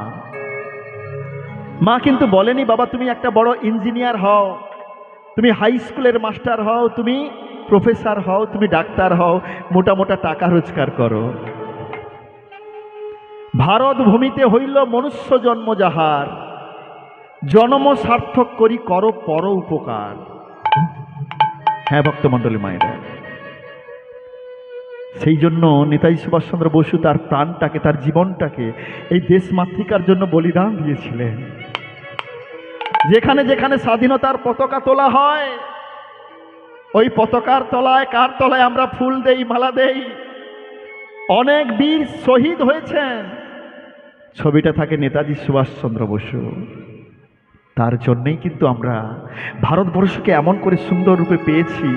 মা কিন্তু বলেনি বাবা তুমি একটা বড় ইঞ্জিনিয়ার হও, তুমি হাই স্কুলের মাস্টার হও, তুমি প্রফেসর হও, তুমি ডাক্তার হও, মোটা মোটা টাকা রোজগার করো। ভারত ভূমিতে হইল মনুষ্য জন্ম যাহার, জন্ম সার্থক করি করো পর উপকার। হ্যাঁ ভক্তমণ্ডলী মায়েরা, সেই জন্য নেতাজি সুভাষচন্দ্র বসু তার প্রাণটাকে, তার জীবনটাকে এই দেশ মাতৃকার জন্য বলিদান দিয়েছিলেন। যেখানে যেখানে স্বাধীনতার পতাকা তোলা হয়, ওই পতাকার তলায়, কার তলায় আমরা ফুল দেই, মালা দেই, অনেক বীর শহীদ হয়েছেন, ছবিটা থাকে নেতাজি সুভাষচন্দ্র বসু। তার জন্যই কিন্তু আমরা ভারতবর্ষকে এমন করে সুন্দর রূপে পেয়েছি,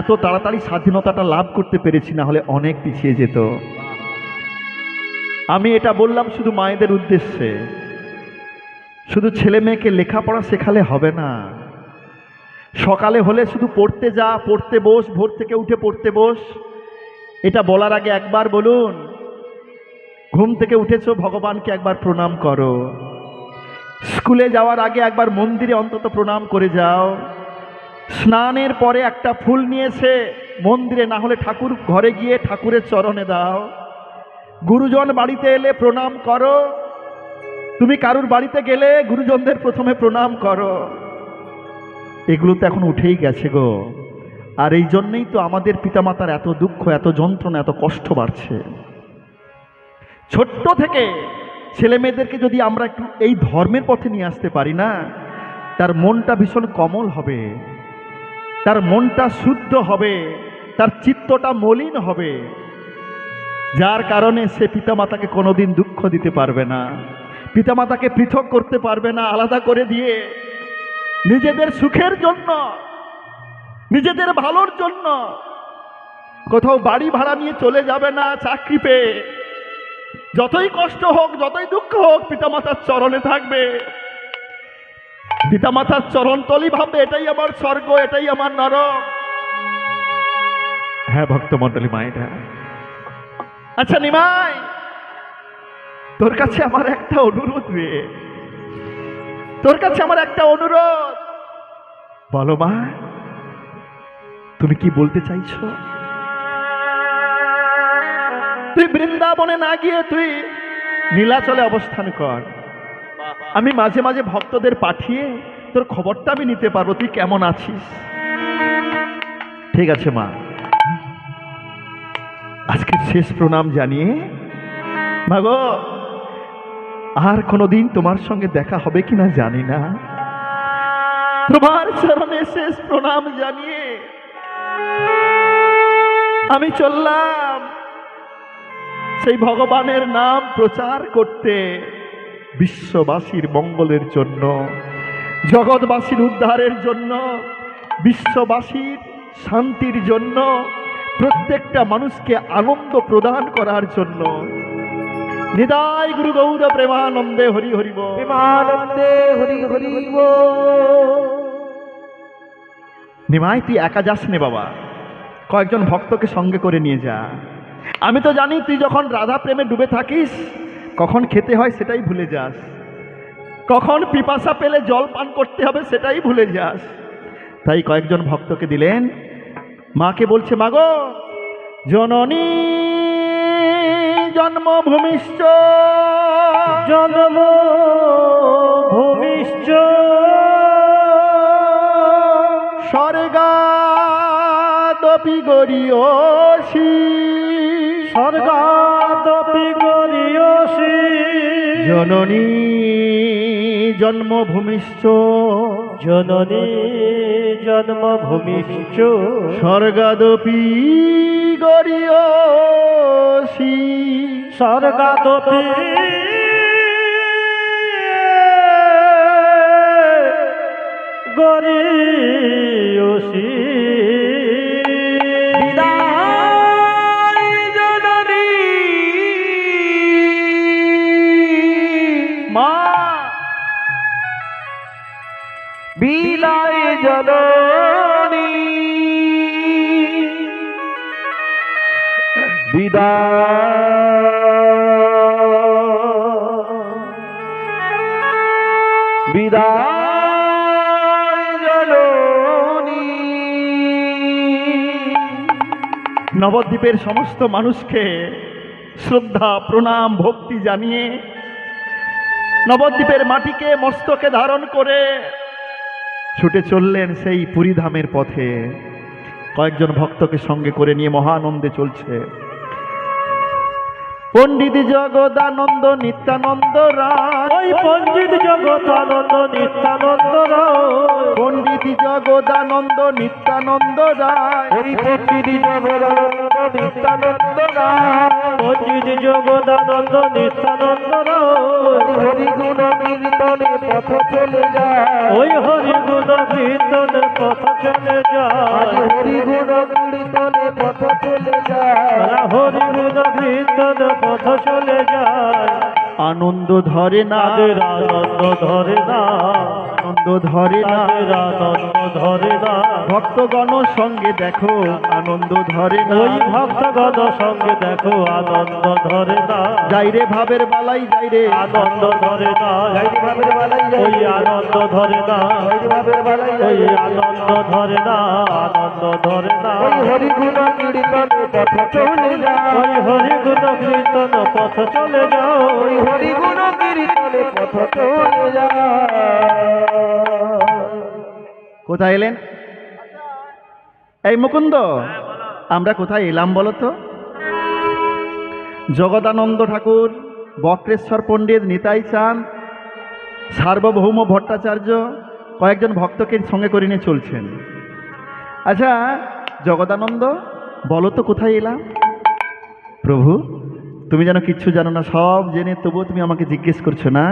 এত তাড়াতাড়ি স্বাধীনতাটা লাভ করতে পেরেছি, না হলে অনেক পিছিয়ে যেত। আমি এটা বললাম শুধু মায়েদের উদ্দেশ্যে। শুধু ছেলে মেয়েকে লেখাপড়া শেখালে হবে না। সকালে হলে শুধু পড়তে যা, পড়তে বস, ভোর থেকে উঠে পড়তে বস, এটা বলার আগে একবার বলুন, ঘুম থেকে উঠেছো ভগবানকে একবার প্রণাম করো। স্কুলে যাওয়ার আগে একবার মন্দিরে অন্তত প্রণাম করে যাও। স্নানের পরে একটা ফুল নিয়ে এসে মন্দিরে, না হলে ঠাকুর ঘরে গিয়ে ঠাকুরের চরণে দাও। গুরুজন বাড়িতে এলে প্রণাম করো। তুমি কারুর বাড়িতে গেলে গুরুজনদের প্রথমে প্রণাম করো। এগুলো তো এখন উঠেই গেছে গো। আর এই জন্যই তো আমাদের পিতামাতার এত দুঃখ, এত যন্ত্রণা, এত কষ্ট বাড়ছে। ছোট্ট থেকে ছেলে মেয়েদেরকে যদি আমরা একটু এই ধর্মের পথে নিয়ে আসতে পারি না, তার মনটা ভীষণ কোমল হবে, তার মনটা শুদ্ধ হবে, তার চিত্তটা মলিন হবে, যার কারণে সে পিতামাতাকে কোনোদিন দুঃখ দিতে পারবে না, পিতামাতাকে পৃথক করতে পারবে না, আলাদা করে দিয়ে নিজেদের সুখের জন্য, নিজেদের ভালোর জন্য কোথাও বাড়ি ভাড়া নিয়ে চলে যাবে না। চাকরি পেয়ে যতই কষ্ট হোক, যতই দুঃখ হোক, পিতামাতার চরণে থাকবে, পিতামাতার চরণ তলি ভাববে এটাই আমার স্বর্গ, এটাই আমার নরক। হ্যাঁ ভক্তমণ্ডলী মায়েরা, আচ্ছা নিমাই, তোর কাছে আমার একটা অনুরোধ রে, তোর কাছে আমার একটা অনুরোধ। বলো মা, তুমি কি বলতে চাইছো? তুই বৃন্দাবনে না গিয়ে তুই নীলাচলে অবস্থান কর। আমি মাঝে মাঝে ভক্তদের পাঠিয়ে তোর খবরটা আমি নিতে পারবো, তুই কেমন আছিস। ঠিক আছে মা, আজকে শেষ প্রণাম জানিয়ে, মাগো আর কোনোদিন তোমার সঙ্গে দেখা হবে কিনা জানি না, তোমার চরণে শেষ প্রণাম জানিয়ে আমি চললাম সেই ভগবানের নাম প্রচার করতে, বিশ্ববাসীর মঙ্গলের জন্য, জগৎবাসীর উদ্ধারের জন্য, বিশ্ববাসীর শান্তির জন্য, প্রত্যেকটা মানুষকে আনন্দ প্রদান করার জন্য। নিতাই গুরু গৌর প্রেমানন্দে হরি হরি বল, প্রেমানন্দে হরি হরি বল। নিমাই তুই একা যাস নে বাবা, কয়েকজন ভক্তকে সঙ্গে করে নিয়ে যা। আমি তো জানি তুই যখন রাধা প্রেমে ডুবে থাকিস, কখন খেতে হয় সেটাই ভুলে যাস, কখন পিপাসা পেলে জল পান করতে হবে সেটাই ভুলে যাস। তাই কয়েকজন ভক্তকে দিলেন। মাকে বলছে, মাগো জননী জন্মভূমিশ্চ জন্মভূমিশ্চ স্বর্গাদপি গরীয়সী, স্বর্গাদপি গরীয়সী। জননী জন্মভূমিশ্চ, জননী জন্মভূমিশ্চ স্বর্গাদপি গরীয়সী, স্বর্গাদপি গরীয়সী। বিদায় জননী মা, বিদায় জননী। বিদায় জননী। নবদ্বীপের সমস্ত মানুষকে শ্রদ্ধা প্রণাম ভক্তি জানিয়ে নবদ্বীপের মাটিকে মস্তকে ধারণ করে ছুটে চললেন সেই পুরীধামের পথে। কয়েকজন ভক্তকে সঙ্গে করে নিয়ে মহানন্দে চলছে। পণ্ডিত জগদানন্দ নিত্যানন্দ রায়, ওই পণ্ডিত জগদানন্দ নিত্যানন্দ রায়, পণ্ডিত জগদানন্দ নিত্যানন্দ রায়, ওই পণ্ডিত জগদানন্দ নিত্যানন্দ রায়, পণ্ডিত জগদানন্দ নিত্যানন্দ রায়, হরিগুণ কীর্তনে পথ চলে যায়, ওই হরিগুণ কীর্তনে পথ চলে যায়, হরিগুণ কীর্তনে পথ চলে যায়, হরিগুণ কীর্তনে পথ চলে যায়। আনন্দ ধরে না, তাদের আনন্দ ধরে না, আনন্দ ধরে না, তাদের আনন্দ ধরে না, ভক্তগণ সঙ্গে দেখো আনন্দ ধরে না, ওই ভক্তগণ সঙ্গে দেখো আনন্দ ধরে না, যাইরে ভাবের বালাই যাইরে, আনন্দ ধরে না, যাইরে ভাবের বালাই ওই যাইরে, আনন্দ ধরে না, যাইরে ভাবের বালাই ওই যাইরে, আনন্দ ধরে না, আনন্দ ধরে না, ওই হরিগুণ কীর্তনে পথ চলে যায়, ওই হরিগুণ কীর্তন পথ চলে যাও, ওই হরিগুণ কীর্তনে পথ চলে যায়। কোথায় এলেন? এই মুকুন্দ, আমরা কোথায় এলাম বলো তো? জগদানন্দ ঠাকুর, বক্রেশ্বর পণ্ডিত, নিতাই চাঁদ, সার্বভৌম ভট্টাচার্য কয়েকজন ভক্তকে সঙ্গে করে নিয়ে চলছেন। আচ্ছা জগদানন্দ, বলো তো কোথায় এলাম? প্রভু, তুমি যেন কিচ্ছু জানো না, সব জেনে তবুও তুমি আমাকে জিজ্ঞেস করছো না।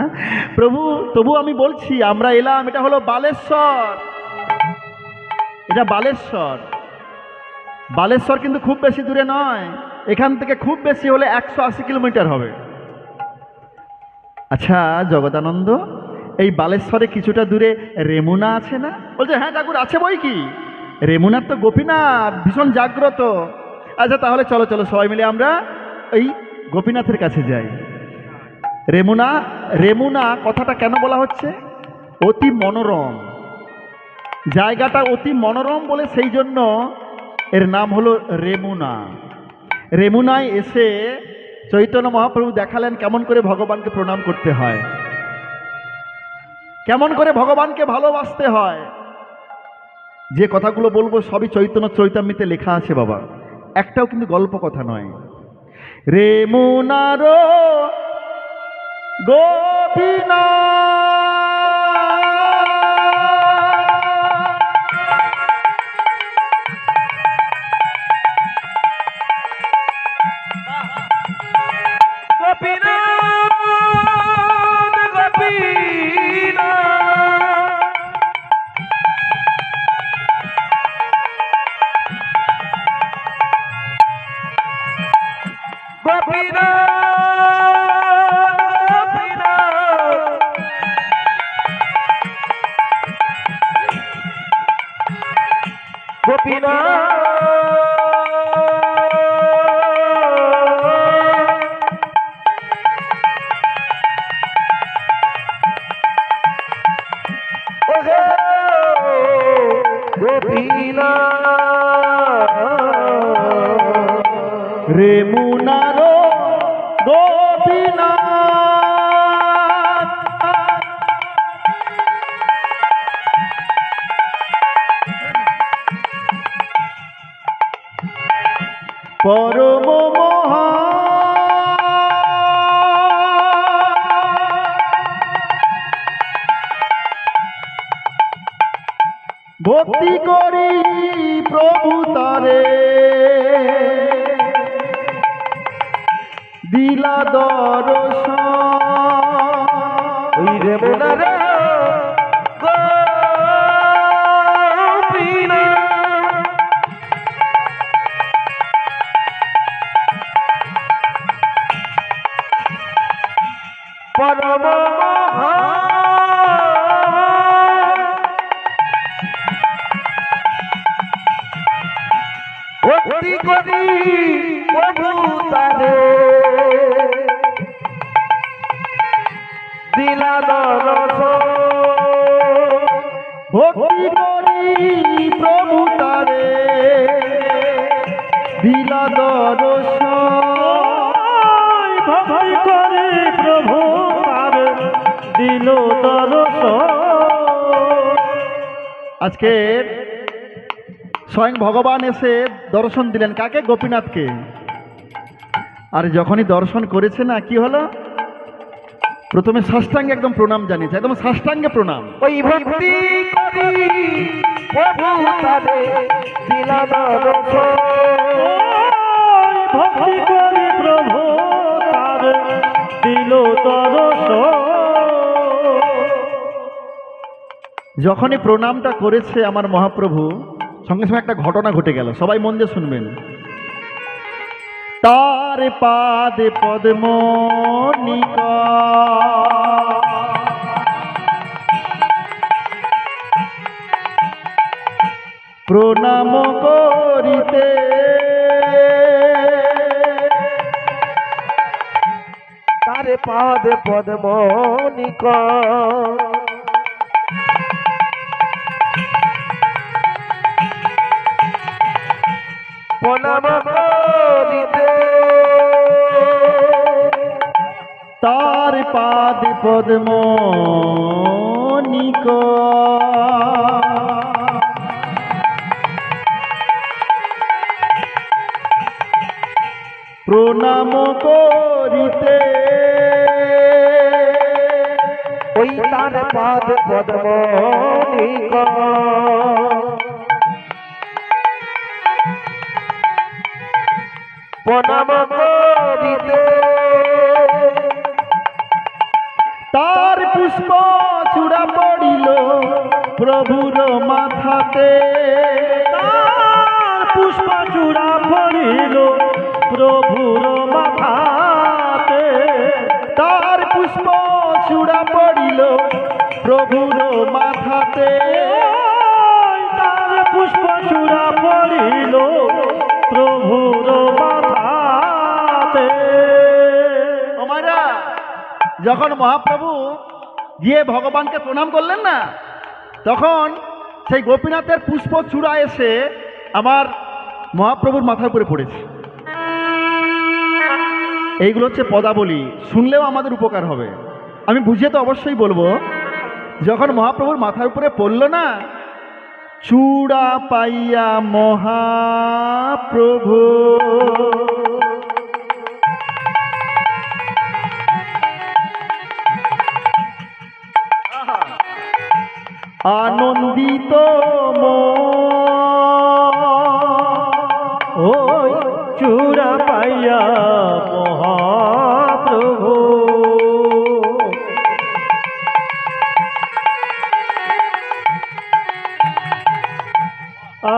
প্রভু, তবু আমি বলছি আমরা এলাম, এটা হলো বালেশ্বর। এটা বালেশ্বর। বালেশ্বর কিন্তু খুব বেশি দূরে নয়, এখান থেকে খুব বেশি হলে 180 কিলোমিটার হবে। আচ্ছা জগদানন্দ, এই বালেশ্বরে কিছুটা দূরে রেমুনা আছে না? বলছে হ্যাঁ ঠাকুর আছে বই কি, রেমুনার তো গোপীনাথ ভীষণ জাগ্রত। আচ্ছা তাহলে চলো চলো সবাই মিলে আমরা এই গোপীনাথের কাছে যাই। রেমুনা, রেমুনা কথাটা কেন বলা হচ্ছে? অতি মনোরম জায়গাটা, অতি মনোরম বলে সেই জন্য এর নাম হলো রেমুনা। রেমুনায় এসে চৈতন্য মহাপ্রভু দেখালেন কেমন করে ভগবানকে প্রণাম করতে হয়, কেমন করে ভগবানকে ভালোবাসতে হয়। যে কথাগুলো বলবো সবই চৈতন্য চৈতামৃতে লেখা আছে বাবা, একটাও কিন্তু গল্প কথা নয়। রেমুনারো রেমুনারো গোপীনাথ, পরম মহা ভক্তি করি প্রভু তারে দিলা দর্শন। ওই রেমুনার পরম ভক্তি করি প্রভু তারে দিলা দর্শন ভক্তি করি প্রভু তারে দিলা দর্শন। ভক্তি করে প্রভু তার দিল দর্শন। আজকে স্বয়ং ভগবান এসে দর্শন দিলেন কাকে? গোপীনাথকে। আর যখনই দর্শন করেছে না, কি হলো? প্রথমে সাষ্টাঙ্গে একদম প্রণাম জানিয়েছে, একদম সাষ্টাঙ্গে প্রণাম। ওই ভক্তি করি প্রভু তারে দিলা দর্শন। ভক্তি করি প্রভু তার দিল দর্শন। যখনই প্রণামটা করেছে আমার মহাপ্রভু, সঙ্গে সঙ্গে একটা ঘটনা ঘটে গেল, সবাই মন দিয়ে শুনবেন। তার পাদে পদ্ম প্রণাম করিতে তারে পাদ পদ্ম প্রণাম করিতে তার পাদ পদ্ম প্রণাম করিতে ওই তার পাদ পদ্ম প্রণাম করিতে তার পুষ্প চূড়া পড়িল প্রভুর মাথাতে। তার পুষ্প চূড়া পড়িল প্রভুর মাথাতে। তার পুষ্প চূড়া পড়িল প্রভুর মাথাতে। তার পুষ্প চূড়া পড়িল প্রভুর মাথাতে। আমারা যখন মহাপ্রভু গিয়ে ভগবানকে প্রণাম করলেন না, তখন সেই গোপীনাথের পুষ্প চূড়া এসে আমার মহাপ্রভুর মাথার উপরে পড়েছে। এইগুলো হচ্ছে পদাবলী, শুনলেও আমাদের উপকার হবে। আমি বুঝিয়ে তো অবশ্যই বলবো। যখন মহাপ্রভুর মাথার উপরে পড়ল না, চূড়া পাইয়া মহাপ্রভু আনন্দিত ওই চূড়া পাইয়া মহাপ্রভু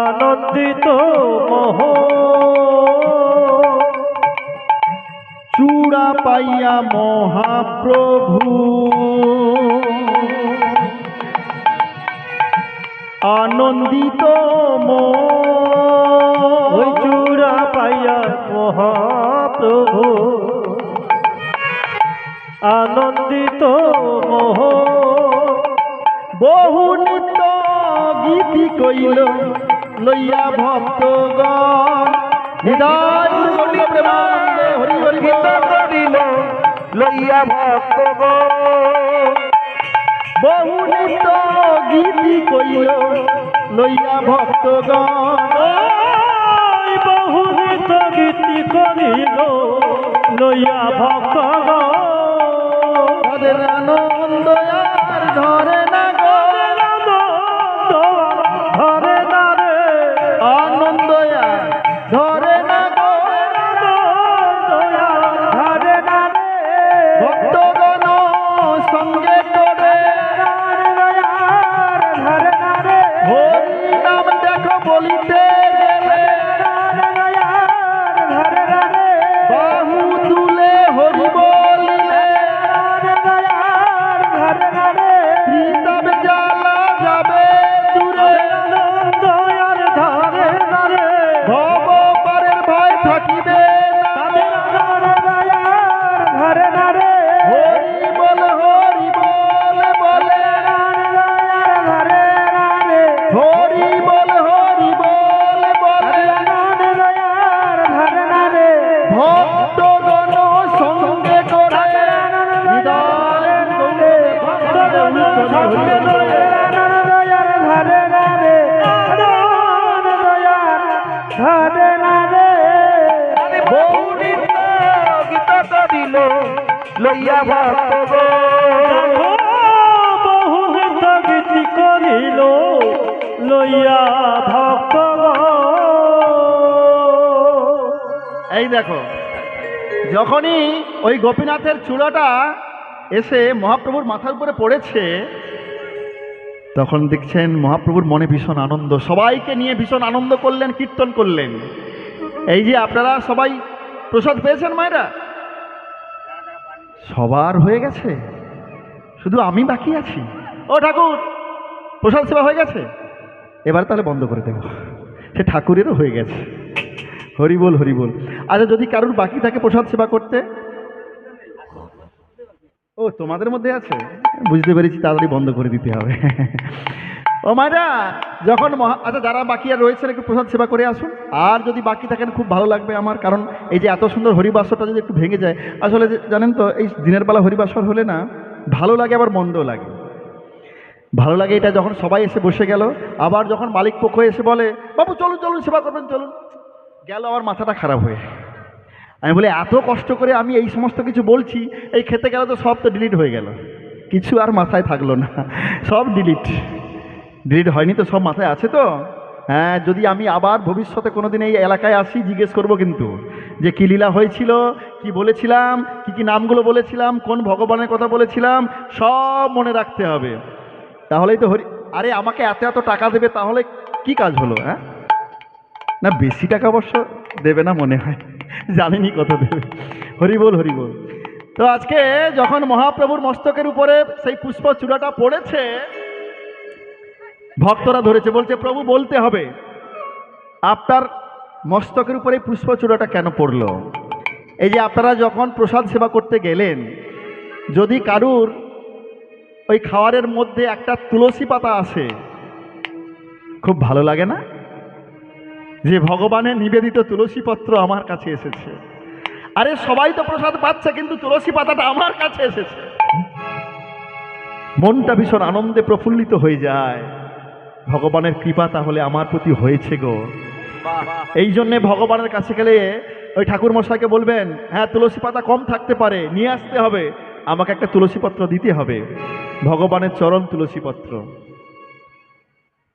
আনন্দিত মোহ চূড়া পাইয়া মহাপ্রভু আনন্দিত ওই চূড়া পাইয়া মহাপ্রভু আনন্দিত মোহ বহু নিত্য গীতি কইল লইয়া ভক্তগণ হৃদয় উৎফুল্ল প্রেমানন্দে হরি হরি গীত করিল লইয়া ভক্তগণ বহু নিত্য গীতি কইল লইয়া ভক্তগণ বহু গীত গীতি করিল লইয়া ভক্তগণ তাদের আনন্দ আর ধরে না গো ধরে না রে আনন্দ আর ধরে না গো ধরে না রে ভক্তগণ সঙ্গে করে ধরে না রে হরি নাম দেখো বলিতে গেলে ধরে না রে বাহু তুলে হরি বলিলে ধরে সঙ্গে দয়ার ধারে না রে দয়ার ধারে না রে গীতা করিল লইয়া ভক্ত বহু গীতি করিল লইয়া ভক্ত এই দেখো, যখনই ওই গোপীনাথের চূড়াটা এসে মহাপ্রভুর মাথার উপরে পড়েছে, তখন দেখছেন মহাপ্রভুর মনে ভীষণ আনন্দ, সবাইকে নিয়ে ভীষণ আনন্দ করলেন, কীর্তন করলেন। এই যে আপনারা সবাই প্রসাদ পেয়েছেন মায়েরা, সবার হয়ে গেছে, শুধু আমি বাকি আছি। ও ঠাকুর, প্রসাদ সেবা হয়ে গেছে, এবার তাহলে বন্ধ করে দেব। সে ঠাকুরেরও হয়ে গেছে। হরি বল, হরি বল। আচ্ছা, যদি কারোর বাকি থাকে প্রসাদ সেবা করতে, ও তোমাদের মধ্যে আছে, বুঝতে পেরেছি, তাড়াতাড়ি বন্ধ করে দিতে হবে। ও মায়েরা, যখন আচ্ছা যারা বাকি আর রয়েছেন একটু প্রসাদ সেবা করে আসুন। আর যদি বাকি থাকেন খুব ভালো লাগবে আমার, কারণ এই যে এত সুন্দর হরিবাসরটা যদি একটু ভেঙে যায়, আসলে জানেন তো এই দিনের বেলা হরিবাসর হলে না ভালো লাগে আবার মন্দও লাগে। ভালো লাগে এটা যখন সবাই এসে বসে গেল, আবার যখন মালিক পক্ষ এসে বলে বাবু চলুন চলুন সেবা করবেন চলুন, গেল আমার মাথাটা খারাপ হয়ে। আমি বলি এত কষ্ট করে আমি এই সমস্ত কিছু বলছি, এই খেতে গেলে তো সব তো ডিলিট হয়ে গেল, কিছু আর মাথায় থাকলো না, সব ডিলিট হয়নি তো, সব মাথায় আছে তো। হ্যাঁ, যদি আমি আবার ভবিষ্যতে কোনোদিন এই এলাকায় আসি জিজ্ঞেস করব কিন্তু, যে কী লীলা হয়েছিল, কি বলেছিলাম, কি নামগুলো বলেছিলাম, কোন ভগবানের কথা বলেছিলাম, সব মনে রাখতে হবে। তাহলেই তো আরে আমাকে এত এত টাকা দেবে, তাহলে কি কাজ হলো? হ্যাঁ না, বেশি টাকা অবশ্য দেবে না মনে হয়, জানিনি কত দেবে। হরি বল, হরি বল। তো আজকে যখন মহাপ্রভুর মস্তকের উপরে সেই পুষ্প চূড়াটা পড়েছে, ভক্তরা ধরেছে, বলছে প্রভু বলতে হবে আপনার মস্তকের উপরে পুষ্প চূড়াটা কেন পড়লো। এই যে আপনারা যখন প্রসাদ সেবা করতে গেলেন, যদি কারুর ওই খাওয়ারের মধ্যে একটা তুলসী পাতা আসে, খুব ভালো লাগে না? যে ভগবানের নিবেদিত তুলসী পত্র আমার কাছে এসেছে। আরে সবাই তো প্রসাদ পাচ্ছে, কিন্তু তুলসী পাতাটা আমার কাছে এসেছে, মনটা ভীষণ আনন্দে প্রফুল্লিত হয়ে যায়। ভগবানের কৃপা তাহলে আমার প্রতি হয়েছে গো। এই জন্যে ভগবানের কাছে গেলে ওই ঠাকুর মশাইকে বলবেন, হ্যাঁ তুলসী পাতা কম থাকতে পারে, নিয়ে আসতে হবে, আমাকে একটা তুলসী পত্র দিতে হবে, ভগবানের চরণ তুলসী পত্র।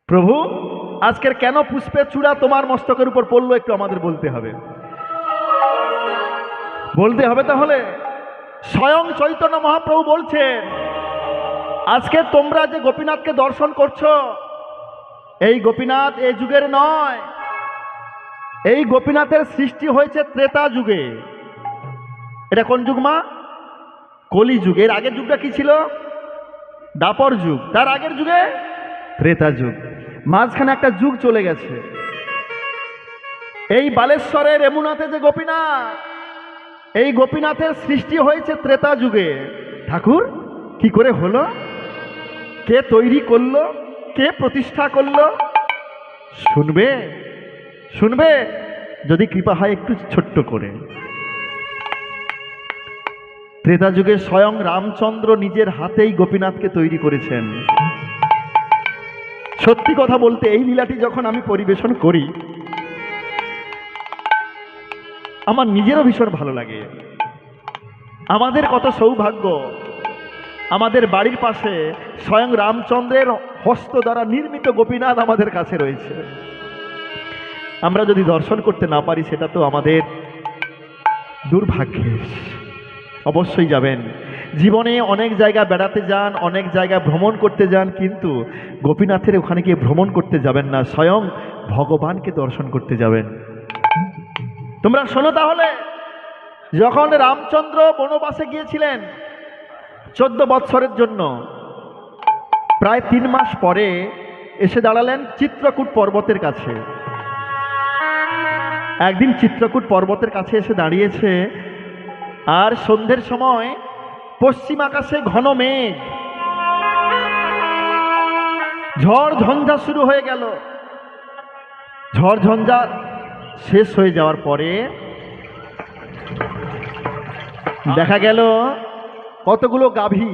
প্রভু আজকের কেন পুষ্পের চূড়া তোমার মস্তকের উপর পড়লো, একটু আমাদের বলতে হবে, বলতে হবে। তাহলে স্বয়ং চৈতন্য মহাপ্রভু বলছেন, আজকে তোমরা যে গোপীনাথকে দর্শন করছো, এই গোপীনাথ এই যুগের নয়, এই গোপীনাথের সৃষ্টি হয়েছে ত্রেতা যুগে। এটা কোন যুগ মা? কলি যুগ। এর আগের যুগটা কি ছিল? দাপর যুগ। তার আগের যুগে ত্রেতা যুগ। মাঝখানে একটা যুগ চলে গেছে। এই বালেশ্বরের রেমুনাথে যে গোপীনাথ, এই গোপীনাথের সৃষ্টি হয়েছে ত্রেতা যুগে। ঠাকুর কি করে হলো, কে তৈরি করলো, কে প্রতিষ্ঠা করলো? শুনবে, শুনবে যদি কৃপা হয় একটু ছোট্ট করে। ত্রেতা যুগে স্বয়ং রামচন্দ্র নিজের হাতেই গোপীনাথকে তৈরি করেছেন। সত্যি কথা বলতে এই লীলাটি যখন আমি পরিবেশন করি, আমার নিজেরও ভীষণ ভালো লাগে। আমাদের কত সৌভাগ্য, আমাদের বাড়ির পাশে স্বয়ং রামচন্দ্রের হস্ত দ্বারা নির্মিত গোপীনাথ আমাদের কাছে রয়েছে। আমরা যদি দর্শন করতে না পারি, সেটা তো আমাদের দুর্ভাগ্যের। অবশ্যই যাবেন, জীবনে অনেক জায়গা বেড়াতে যান, অনেক জায়গা ভ্রমণ করতে যান, কিন্তু গোপীনাথের ওখানে গিয়ে ভ্রমণ করতে যাবেন না, স্বয়ং ভগবানকে দর্শন করতে যাবেন। তোমরা শোনো তাহলে, যখন রামচন্দ্র বনবাসে গিয়েছিলেন 14 বৎসরের জন্য, প্রায় 3 মাস পরে এসে দাঁড়ালেন চিত্রকূট পর্বতের কাছে। একদিন চিত্রকূট পর্বতের কাছে এসে দাঁড়িয়েছে, আর সন্ধ্যের সময় পশ্চিম আকাশে ঘন মেঘ, ঝড় ঝঞ্ঝা শুরু হয়ে গেল। ঝড় ঝঞ্ঝা শেষ হয়ে যাওয়ার পরে দেখা গেল কতগুলো গাভী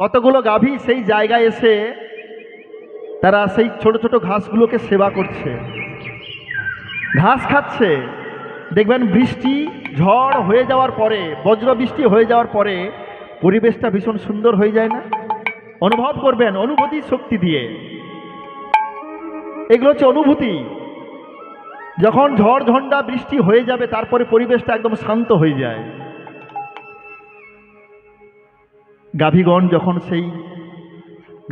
কতগুলো গাভী সেই জায়গায় এসে তারা সেই ছোট ছোট ঘাসগুলোকে সেবা করছে, ঘাস খাচ্ছে। দেখবেন বৃষ্টি ঝড় হয়ে যাওয়ার পরে, বজ্র বৃষ্টি হয়ে যাওয়ার পরে পরিবেশটা ভীষণ সুন্দর হয়ে যায় না? অনুভব করবেন অনুভূতি শক্তি দিয়ে। এগুলো হচ্ছে অনুভূতি। যখন ঝড় ঝন্ডা বৃষ্টি হয়ে যাবে তারপরে পরিবেশটা একদম শান্ত হয়ে যায়। গাভীগণ যখন সেই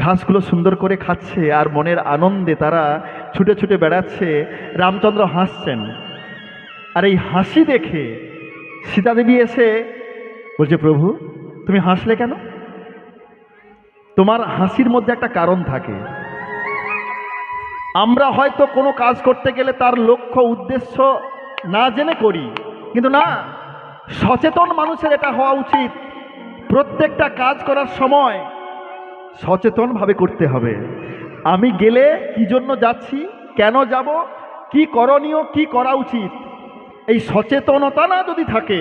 ঘাসগুলো সুন্দর করে খাচ্ছে আর মনের আনন্দে তারা ছুটে ছুটে বেড়াচ্ছে, রামচন্দ্র হাসছেন। আর এই হাসি দেখে সীতাদেবী এসে বলছে, প্রভু তুমি হাসলে কেন? তোমার হাসির মধ্যে একটা কারণ থাকে। আমরা হয়তো কোনো কাজ করতে গেলে তার লক্ষ্য উদ্দেশ্য না জেনে করি, কিন্তু না, সচেতন মানুষের এটা হওয়া উচিত। প্রত্যেকটা কাজ করার সময় সচেতনভাবে করতে হবে। আমি গেলে কি জন্য যাচ্ছি, কেন যাব, কি করণীয়, কি করা উচিত, এই সচেতনতা না যদি থাকে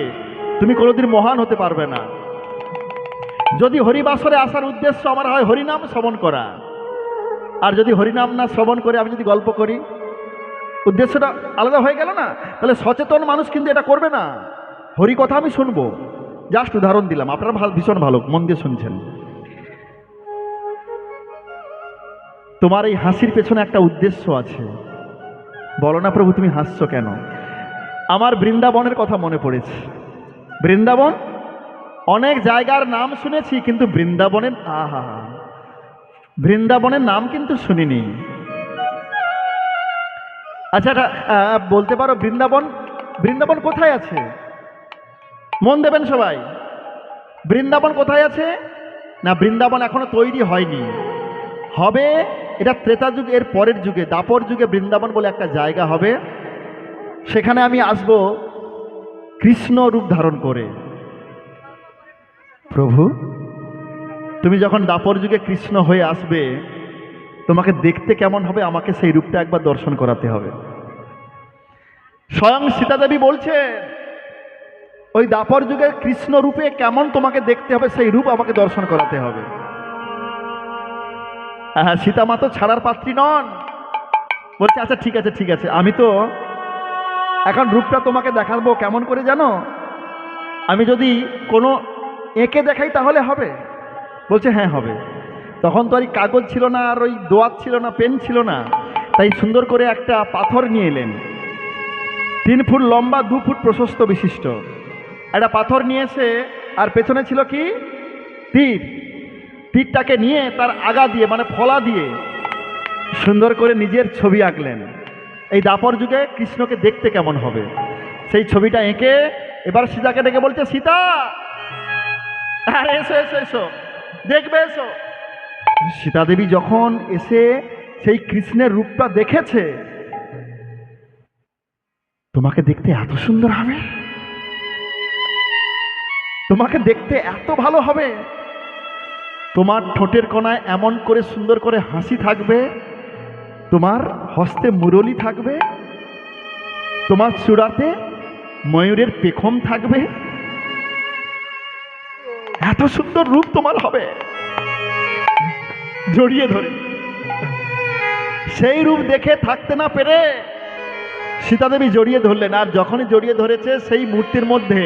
তুমি কোনোদিন মহান হতে পারবে না। যদি হরিবাসরে আসার উদ্দেশ্য আমার হয় হরিনাম শ্রবণ করা, আর যদি হরিনাম না শ্রবণ করে আমি যদি গল্প করি, উদ্দেশ্যটা আলাদা হয়ে গেল না? তাহলে সচেতন মানুষ কিন্তু এটা করবে না। হরি কথা আমি শুনবো, জাস্ট উদাহরণ দিলাম, আপনারা ভীষণ ভালো মন দিয়ে শুনছেন। তোমার এই হাসির পেছনে একটা উদ্দেশ্য আছে। বলো না প্রভু তুমি হাসছো কেন? আমার বৃন্দাবনের কথা মনে পড়েছে। বৃন্দাবন, অনেক জায়গার নাম শুনেছি, কিন্তু বৃন্দাবনের বৃন্দাবনের নাম কিন্তু শুনিনি। আচ্ছা, এটা বলতে পারো বৃন্দাবন, বৃন্দাবন কোথায় আছে? মন দেবেন সবাই। বৃন্দাবন কোথায় আছে? না, বৃন্দাবন এখনো তৈরি হয়নি, হবে। এটা ত্রেতা যুগ, এর পরের যুগে, দাপর যুগে বৃন্দাবন বলে একটা জায়গা হবে। সেখানে আমি আসব কৃষ্ণ রূপ ধারণ করে। প্রভু তুমি যখন দাপর যুগে কৃষ্ণ হয়ে আসবে, তোমাকে দেখতে কেমন হবে আমাকে সেই রূপটা একবার দর্শন করাতে হবে। স্বয়ং সীতাদেবী বলছে ওই দাপর যুগে কৃষ্ণ রূপে কেমন তোমাকে দেখতে হবে সেই রূপ আমাকে দর্শন করাতে হবে। হ্যাঁ, সীতামা তো ছাড়ার পাত্রী নন। বলছে আচ্ছা ঠিক আছে ঠিক আছে, আমি তো এখন রূপটা তোমাকে দেখাবো। কেমন করে জানো? আমি যদি কোনো এঁকে দেখাই তাহলে হবে? বলছে হ্যাঁ হবে। তখন তো আর কাগজ ছিল না, আর ওই দোয়াত ছিল না, পেন ছিল না, তাই সুন্দর করে একটা পাথর নিয়ে এলেন। 3 ফুট লম্বা, 2 ফুট প্রশস্ত বিশিষ্ট একটা পাথর নিয়ে এসে, আর পেছনে ছিল কি তীর। তীরটাকে নিয়ে তার আগা দিয়ে মানে ফলা দিয়ে সুন্দর করে নিজের ছবি আঁকলেন। এই দাপর যুগে কৃষ্ণকে দেখতে কেমন হবে সেই ছবিটা এঁকে এবার সীতাকে ডেকে বলছে, সীতা আরে এসো এসো এসো, দেখবে এসো। সীতা দেবী যখন এসে সেই কৃষ্ণের রূপটা দেখেছে, তোমাকে দেখতে এত সুন্দর হবে, তোমাকে দেখতে এত ভালো হবে, তোমার ঠোঁটের কোণায় এমন করে সুন্দর করে হাসি থাকবে, তোমার হস্তে মুরলি থাকবে, তোমার চূড়াতে ময়ূরের পেখম থাকবে, এত সুন্দর রূপ তোমার হবে। জড়িয়ে ধরে সেই রূপ দেখে থাকতে না পেরে সীতাদেবী জড়িয়ে ধরলেন। আর যখনই জড়িয়ে ধরেছে সেই মূর্তির মধ্যে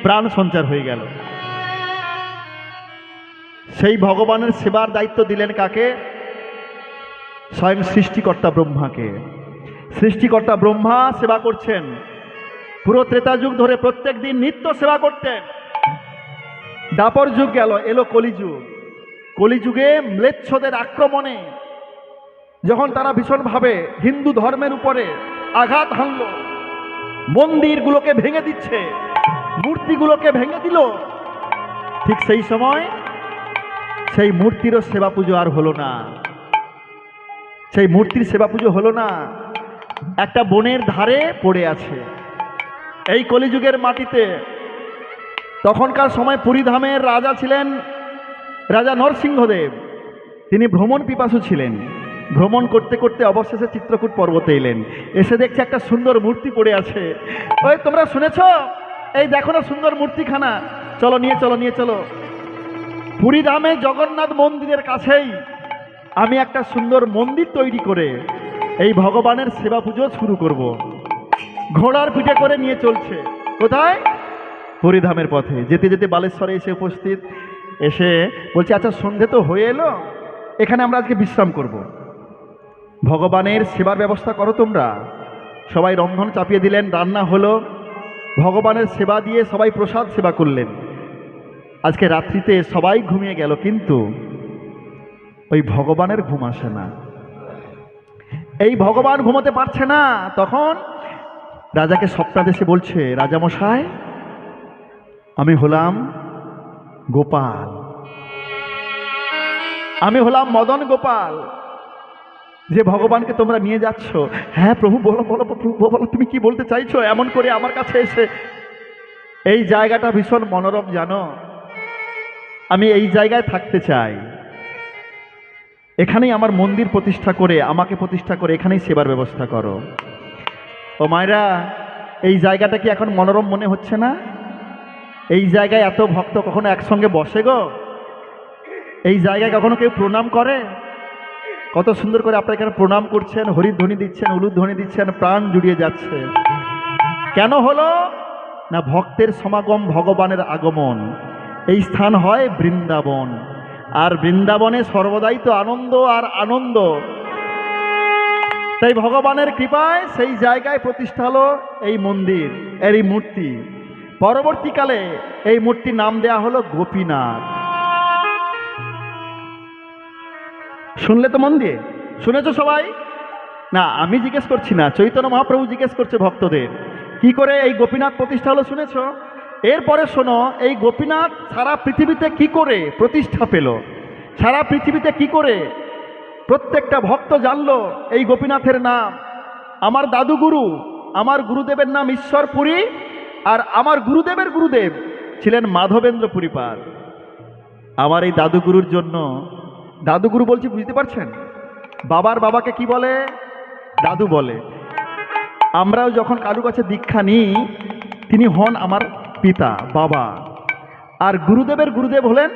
প্রাণ সঞ্চার হয়ে গেল। সেই ভগবানের সেবার দায়িত্ব দিলেন কাকে? স্বয়ং সৃষ্টিকর্তা ব্রহ্মাকে। সৃষ্টিকর্তা ব্রহ্মা সেবা করছেন পুরো ত্রেতা যুগ ধরে, প্রত্যেক দিন নিত্য সেবা করতেন। দাপর যুগ গেল, এলো কলিযুগ। কলিযুগে ম্লেচ্ছদের আক্রমণে যখন তারা ভীষণভাবে হিন্দু ধর্মের উপরে আঘাত হানল, মন্দিরগুলোকে ভেঙে দিচ্ছে, মূর্তিগুলোকে ভেঙে দিল, ঠিক সেই সময় সেই মূর্তিরও সেবা পুজো আর হলো না। সেই মূর্তির সেবা পুজো হলো না, একটা বনের ধারে পড়ে আছে এই কলিযুগের মাটিতে। তখনকার সময় পুরীধামের রাজা ছিলেন রাজা নরসিংহদেব। তিনি ভ্রমণ পিপাসু ছিলেন। ভ্রমণ করতে করতে অবশেষে চিত্রকূট পর্বতে এলেন। এসে দেখছে একটা সুন্দর মূর্তি পড়ে আছে। ওই তোমরা শুনেছ, এই দেখো না সুন্দর মূর্তিখানা, চলো নিয়ে চলো নিয়ে চলো। পুরীধামে জগন্নাথ মন্দিরের কাছেই আমি একটা সুন্দর মন্দির তৈরি করে এই ভগবানের সেবা পুজো শুরু করব। ঘোড়ার পিঠে করে নিয়ে চলছে কোথায়? পুরীধামের পথে। যেতে যেতে বালেশ্বরে এসে উপস্থিত, এসে বলছে আচ্ছা সন্ধে তো হয়ে এলো, এখানে আমরা আজকে বিশ্রাম করব। ভগবানের সেবার ব্যবস্থা করো তোমরা। সবাই রন্ধন চাপিয়ে দিলেন, রান্না হলো, ভগবানের সেবা দিয়ে সবাই প্রসাদ সেবা করলেন। আজকে রাত্রিতে সবাই ঘুমিয়ে গেল, কিন্তু ওই ভগবানের ঘুম আসে না। এই ভগবান ঘুমোতে পারছে না। তখন রাজাকে স্বপ্নাদেশে বলছে, রাজামশাই আমি হলাম গোপাল, আমি হলাম মদন গোপাল, যে ভগবানকে তোমরা নিয়ে যাচ্ছ। হ্যাঁ প্রভু, বলো বলো প্রভু বলো, তুমি কি বলতে চাইছো এমন করে আমার কাছে এসে? এই জায়গাটা ভীষণ মনোরম জানো, আমি এই জায়গায় থাকতে চাই। এখানেই আমার মন্দির প্রতিষ্ঠা করে, আমাকে প্রতিষ্ঠা করে এখানেই সেবার ব্যবস্থা করো। ও মায়েরা, এই জায়গাটা কি এখন মনোরম মনে হচ্ছে না? এই জায়গায় এত ভক্ত কখনো একসঙ্গে বসে গো? এই জায়গায় কখনো কেউ প্রণাম করে? কত সুন্দর করে আপনারা এখানে প্রণাম করছেন, হরিধ্বনি দিচ্ছেন, উলুধ্বনি দিচ্ছেন, প্রাণ জুড়িয়ে যাচ্ছে। কেন হলো না? ভক্তের সমাগম, ভগবানের আগমন। এই স্থান হয় বৃন্দাবন, আর বৃন্দাবনে সর্বদাই তো আনন্দ আর আনন্দ। তাই ভগবানের কৃপায় সেই জায়গায় প্রতিষ্ঠা হলো এই মন্দির, এর এই মূর্তি। পরবর্তীকালে এই মূর্তির নাম দেয়া হলো গোপীনাথ। শুনলে তো মন দিয়ে? শুনেছো সবাই? না আমি জিজ্ঞেস করছি না, চৈতন্য মহাপ্রভু জিজ্ঞেস করছে ভক্তদের কি করে এই গোপীনাথ প্রতিষ্ঠা হলো, শুনেছো? এরপরে শোনো, এই গোপীনাথ সারা পৃথিবীতে কি করে প্রতিষ্ঠা পেল, সারা পৃথিবীতে কি করে প্রত্যেকটা ভক্ত জানলো এই গোপীনাথের নাম। আমার দাদুগুরু, আমার গুরুদেবের নাম ঈশ্বরপুরী, আর আমার গুরুদেবের গুরুদেব ছিলেন মাধবেন্দ্র পুরীপাদ। আমার এই দাদুগুরুর জন্য, দাদুগুরু বলছি বুঝতে পারছেন, বাবার বাবাকে কি বলে? দাদু বলে। আমরাও যখন কারু কাছে দীক্ষা নিই, তিনি হন আমার পিতা, বাবা। আর গুরুদেবের গুরুদেব হলেন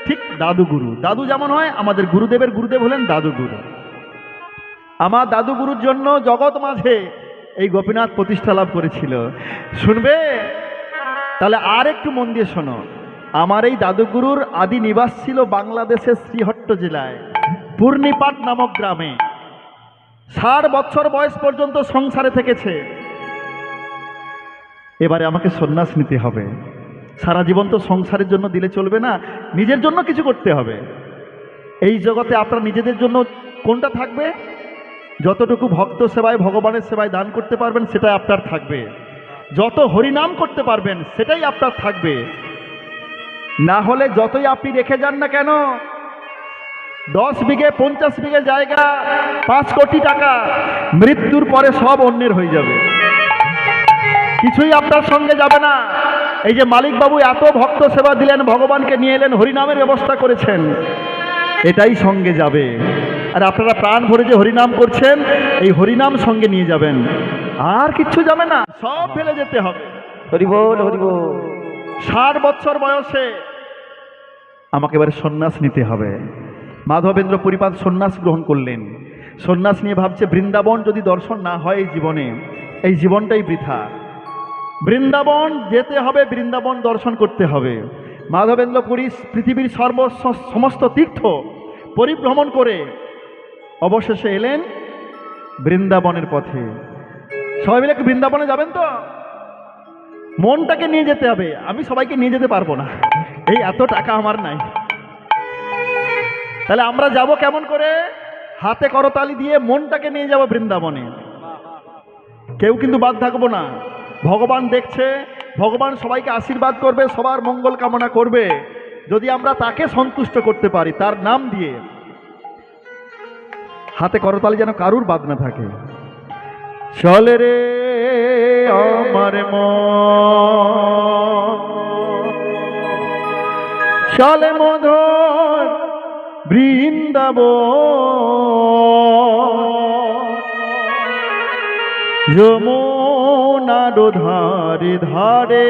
ঠিক দাদুগুরু। দাদু যেমন হয়, আমাদের গুরুদেবের গুরুদেব হলেন দাদুগুরু। আমার দাদুগুরুর জন্য জগৎ মাঝে এই গোপীনাথ প্রতিষ্ঠা লাভ করেছিল। শুনবে? তাহলে আর একটু মন দিয়ে শোনো। আমার এই দাদুগুরুর আদি নিবাস ছিল বাংলাদেশের শ্রীহট্ট জেলায় পূর্ণিপাট নামক গ্রামে। 60 বছর বয়স পর্যন্ত সংসারে থেকেছে। এবারে আমাকে সন্ন্যাস নিতে হবে। সারা জীবন তো সংসারের জন্য দিলে চলবে না, নিজের জন্য কিছু করতে হবে। এই জগতে আপনার নিজেদের জন্য কোনটা থাকবে? যতটুকু ভক্ত সেবায়, ভগবানের সেবায় দান করতে পারবেন সেটাই আপনার থাকবে। যত হরিনাম করতে পারবেন সেটাই আপনার থাকবে। না হলে যতই আপনি রেখে যান না কেন, 10 বিঘে 50 বিঘে জায়গা, 5 কোটি টাকা, মৃত্যুর পরে সব অন্যের হয়ে যাবে, কিছুই আপনার সঙ্গে যাবে না। এই যে মালিক বাবু এত ভক্ত সেবা দিলেন, ভগবানকে নিয়ে এলেন, হরিনামের ব্যবস্থা করেছেন, এটাই সঙ্গে যাবে। আর আপনারা প্রাণ ভরে যে হরিনাম করছেন, এই হরিনাম সঙ্গে নিয়ে যাবেন, আর কিচ্ছু যাবে না, সব ফেলে যেতে হবে। হরি বল হরি বল। 60 বছর বয়সে আমাকে এবারে সন্ন্যাস নিতে হবে। মাধবেন্দ্র পুরীপাদ সন্ন্যাস গ্রহণ করলেন। সন্ন্যাস নিয়ে ভাবছে বৃন্দাবন যদি দর্শন না হয় এই জীবনে, এই জীবনটাই বৃথা। বৃন্দাবন যেতে হবে, বৃন্দাবন দর্শন করতে হবে। মাধবেন্দ্র পুরী পৃথিবীর সমস্ত তীর্থ পরিভ্রমণ করে অবশেষে এলেন বৃন্দাবনের পথে। সবাই মিলে একটু বৃন্দাবনে যাবেন তো? মনটাকে নিয়ে যেতে হবে। আমি সবাইকে নিয়ে যেতে পারবো না, এই এত টাকা আমার নাই। তাহলে আমরা যাব কেমন করে? হাতে করতালি দিয়ে মনটাকে নিয়ে যাব বৃন্দাবনে। কেউ কিন্তু বাদ থাকবো না। ভগবান দেখছে, ভগবান সবাইকে আশীর্বাদ করবে, সবার মঙ্গল কামনা করবে, যদি আমরা তাকে সন্তুষ্ট করতে পারি তার নাম দিয়ে। হাতে করতালি যেন কারুর বাদ না থাকে। চলে রে আমার মন, চলে মধুর বৃন্দাবন, যমুনার ধারে ধারে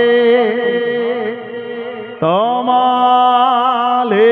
তমালে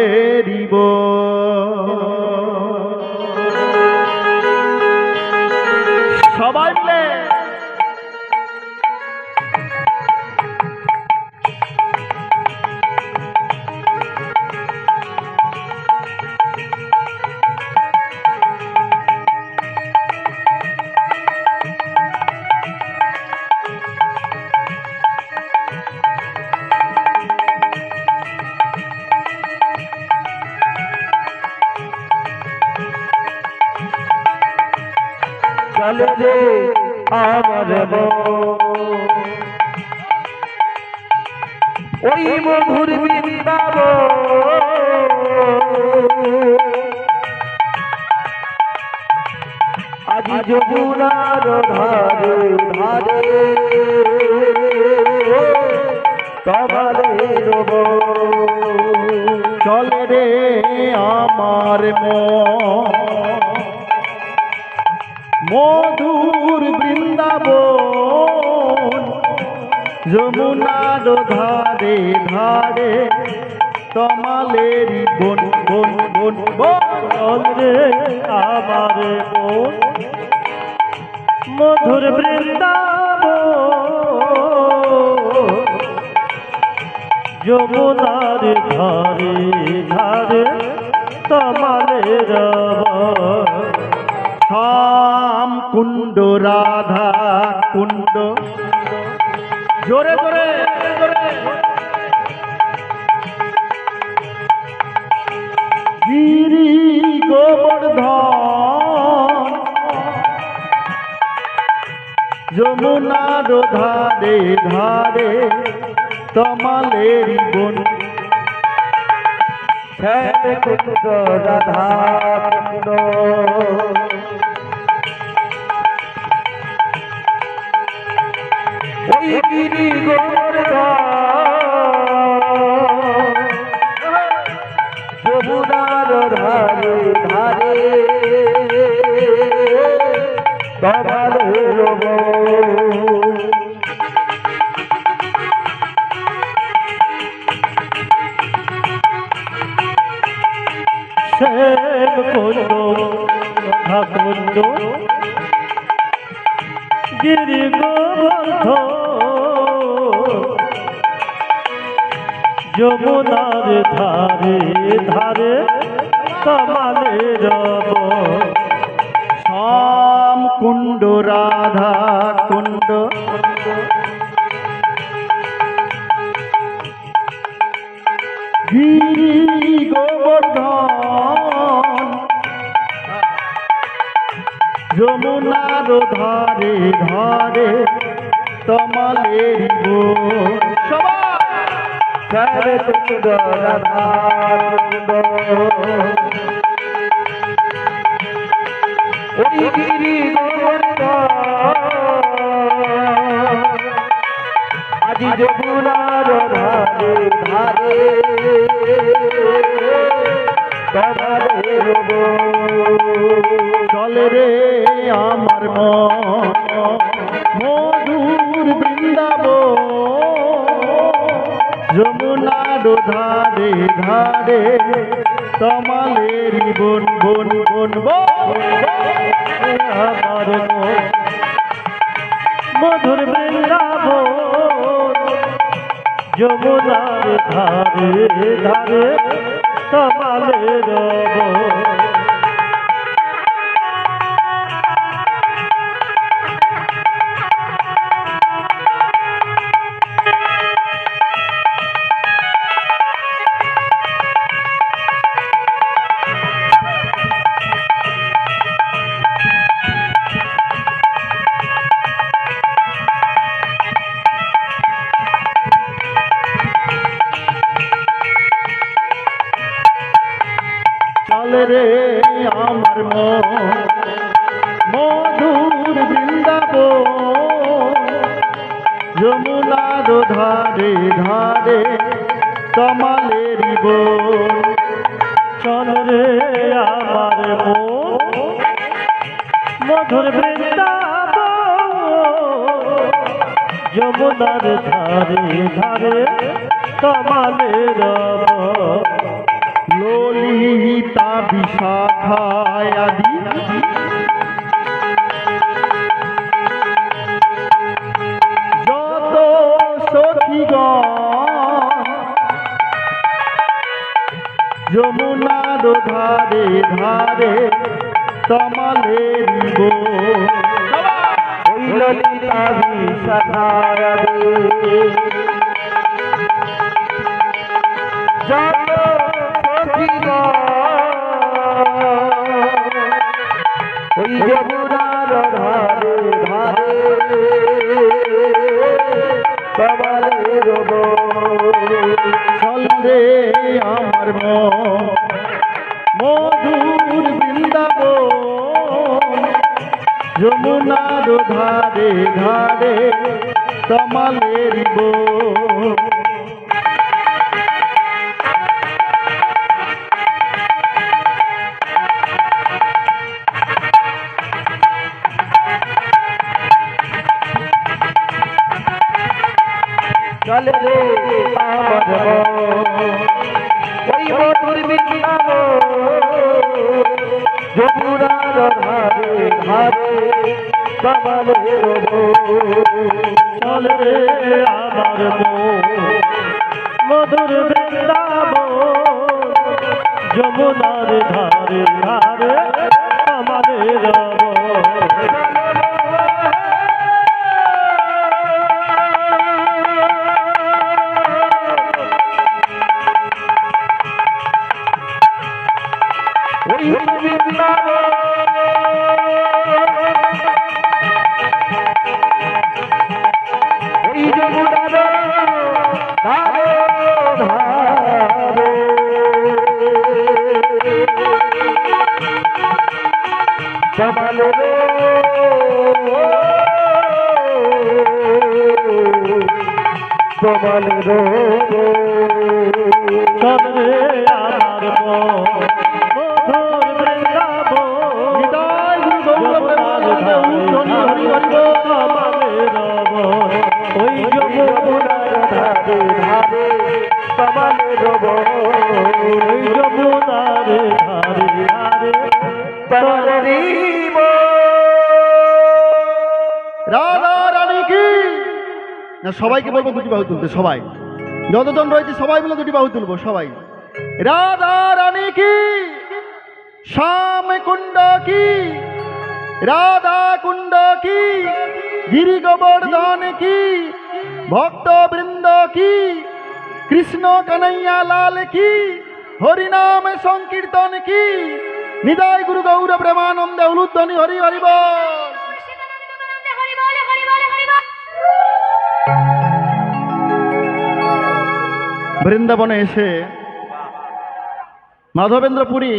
চলে রে আমার ওই মধুর বৃন্দাবন আজি যমুনার ধারে ধারে তোমারে রব চলে রে আমার মধুর বৃন্দাবন যমুনার ধারে ধারে তমালেরি বন বন বন বন রে আমার মধুর বৃন্দাবন যমুনার ধারে ধারে তোমালের শ্যাম কুণ্ড রাধা কুণ্ড জোরে জোরে জোরে গিরি গোবর্ধন যমুনার ধারে ধারে তমালেরি বন কুণ্ড রাধা কুণ্ড ওই গিরি গোবর্ধন যমুনার ধারে ধারে তোমার রব শ্যাম কুণ্ড রাধা কুণ্ড গিরি গোবর্ধন যমুনার ধারে ধারে তোমালের শ্যাম কুণ্ড রাধা কুণ্ড গিরি গোবর্ধন যমুনার ধারে ধারে তমালেরি বন সবাই কুণ্ড রাধা কুণ্ড ওই গিরি গোবর্ধন আজি যমুনার ধারে ধারে তোমারে রব চলে রে আমার মধুর বৃন্দাবন যমুনার ধারে ধারে তমালেরি বন বন বন আমার মধুর বৃন্দাবন যমুনার ধারে ধারে তোমালের চলে রে আমার মধুর বৃন্দাবন যমুনার ধারে ধারে তমালেরি বন চল রে আমার মধুর বৃন্দাবন যমুনার ধারে ধারে তোমালের ললিতা বিশাখায় আদি যত সখীগণ যমুনার ধারে ধারে তমালেরি বন ওই ললিতা বিশাখায় যত সখীগণ ওই যমুনার ধারে কামালের চল রে আমার মন মধুর বৃন্দাবন যমুনার ধারে ধারে তমালের বন। চল রে আমার ওই মধুর বৃন্দাবন যমুনার ধারে ধারে কামালের চল রে আমার মধুর বৃন্দাবন যমুনার ধারে ধারে কামালের ওই বৃন্দাবন ওই যমুনার ধারে ধারে কামালের কামালের চল রে আমার মধুর বৃন্দাবন নিতাই গুরু গৌর প্রেমানন্দে উদ্ধনি হরি হরি বল। ওই যমুনার ধারে ধারে কামালের ওই যমুনার ধারে ধারে কামালের রাধা রানী কি না সবাইকে বলবো দুটি বাহু তুলতে, সবাই যতজন রয়েছে সবাই মিলে দুটি বাহু তুলবো সবাই। রাধা রানী কি, শ্যাম কুণ্ড কি, রাধা কুণ্ড কি, গিরি গোবর্ধন কি, ভক্ত বৃন্দ কি, কৃষ্ণ কনৈয়া লাল কি, হরিনাম সংকীর্তন কি, নিতাই গুরু গৌর প্রেমানন্দে উলুধ্বনি হরি হরি বল। বৃন্দাবনে এসে মাধবেন্দ্রপুরী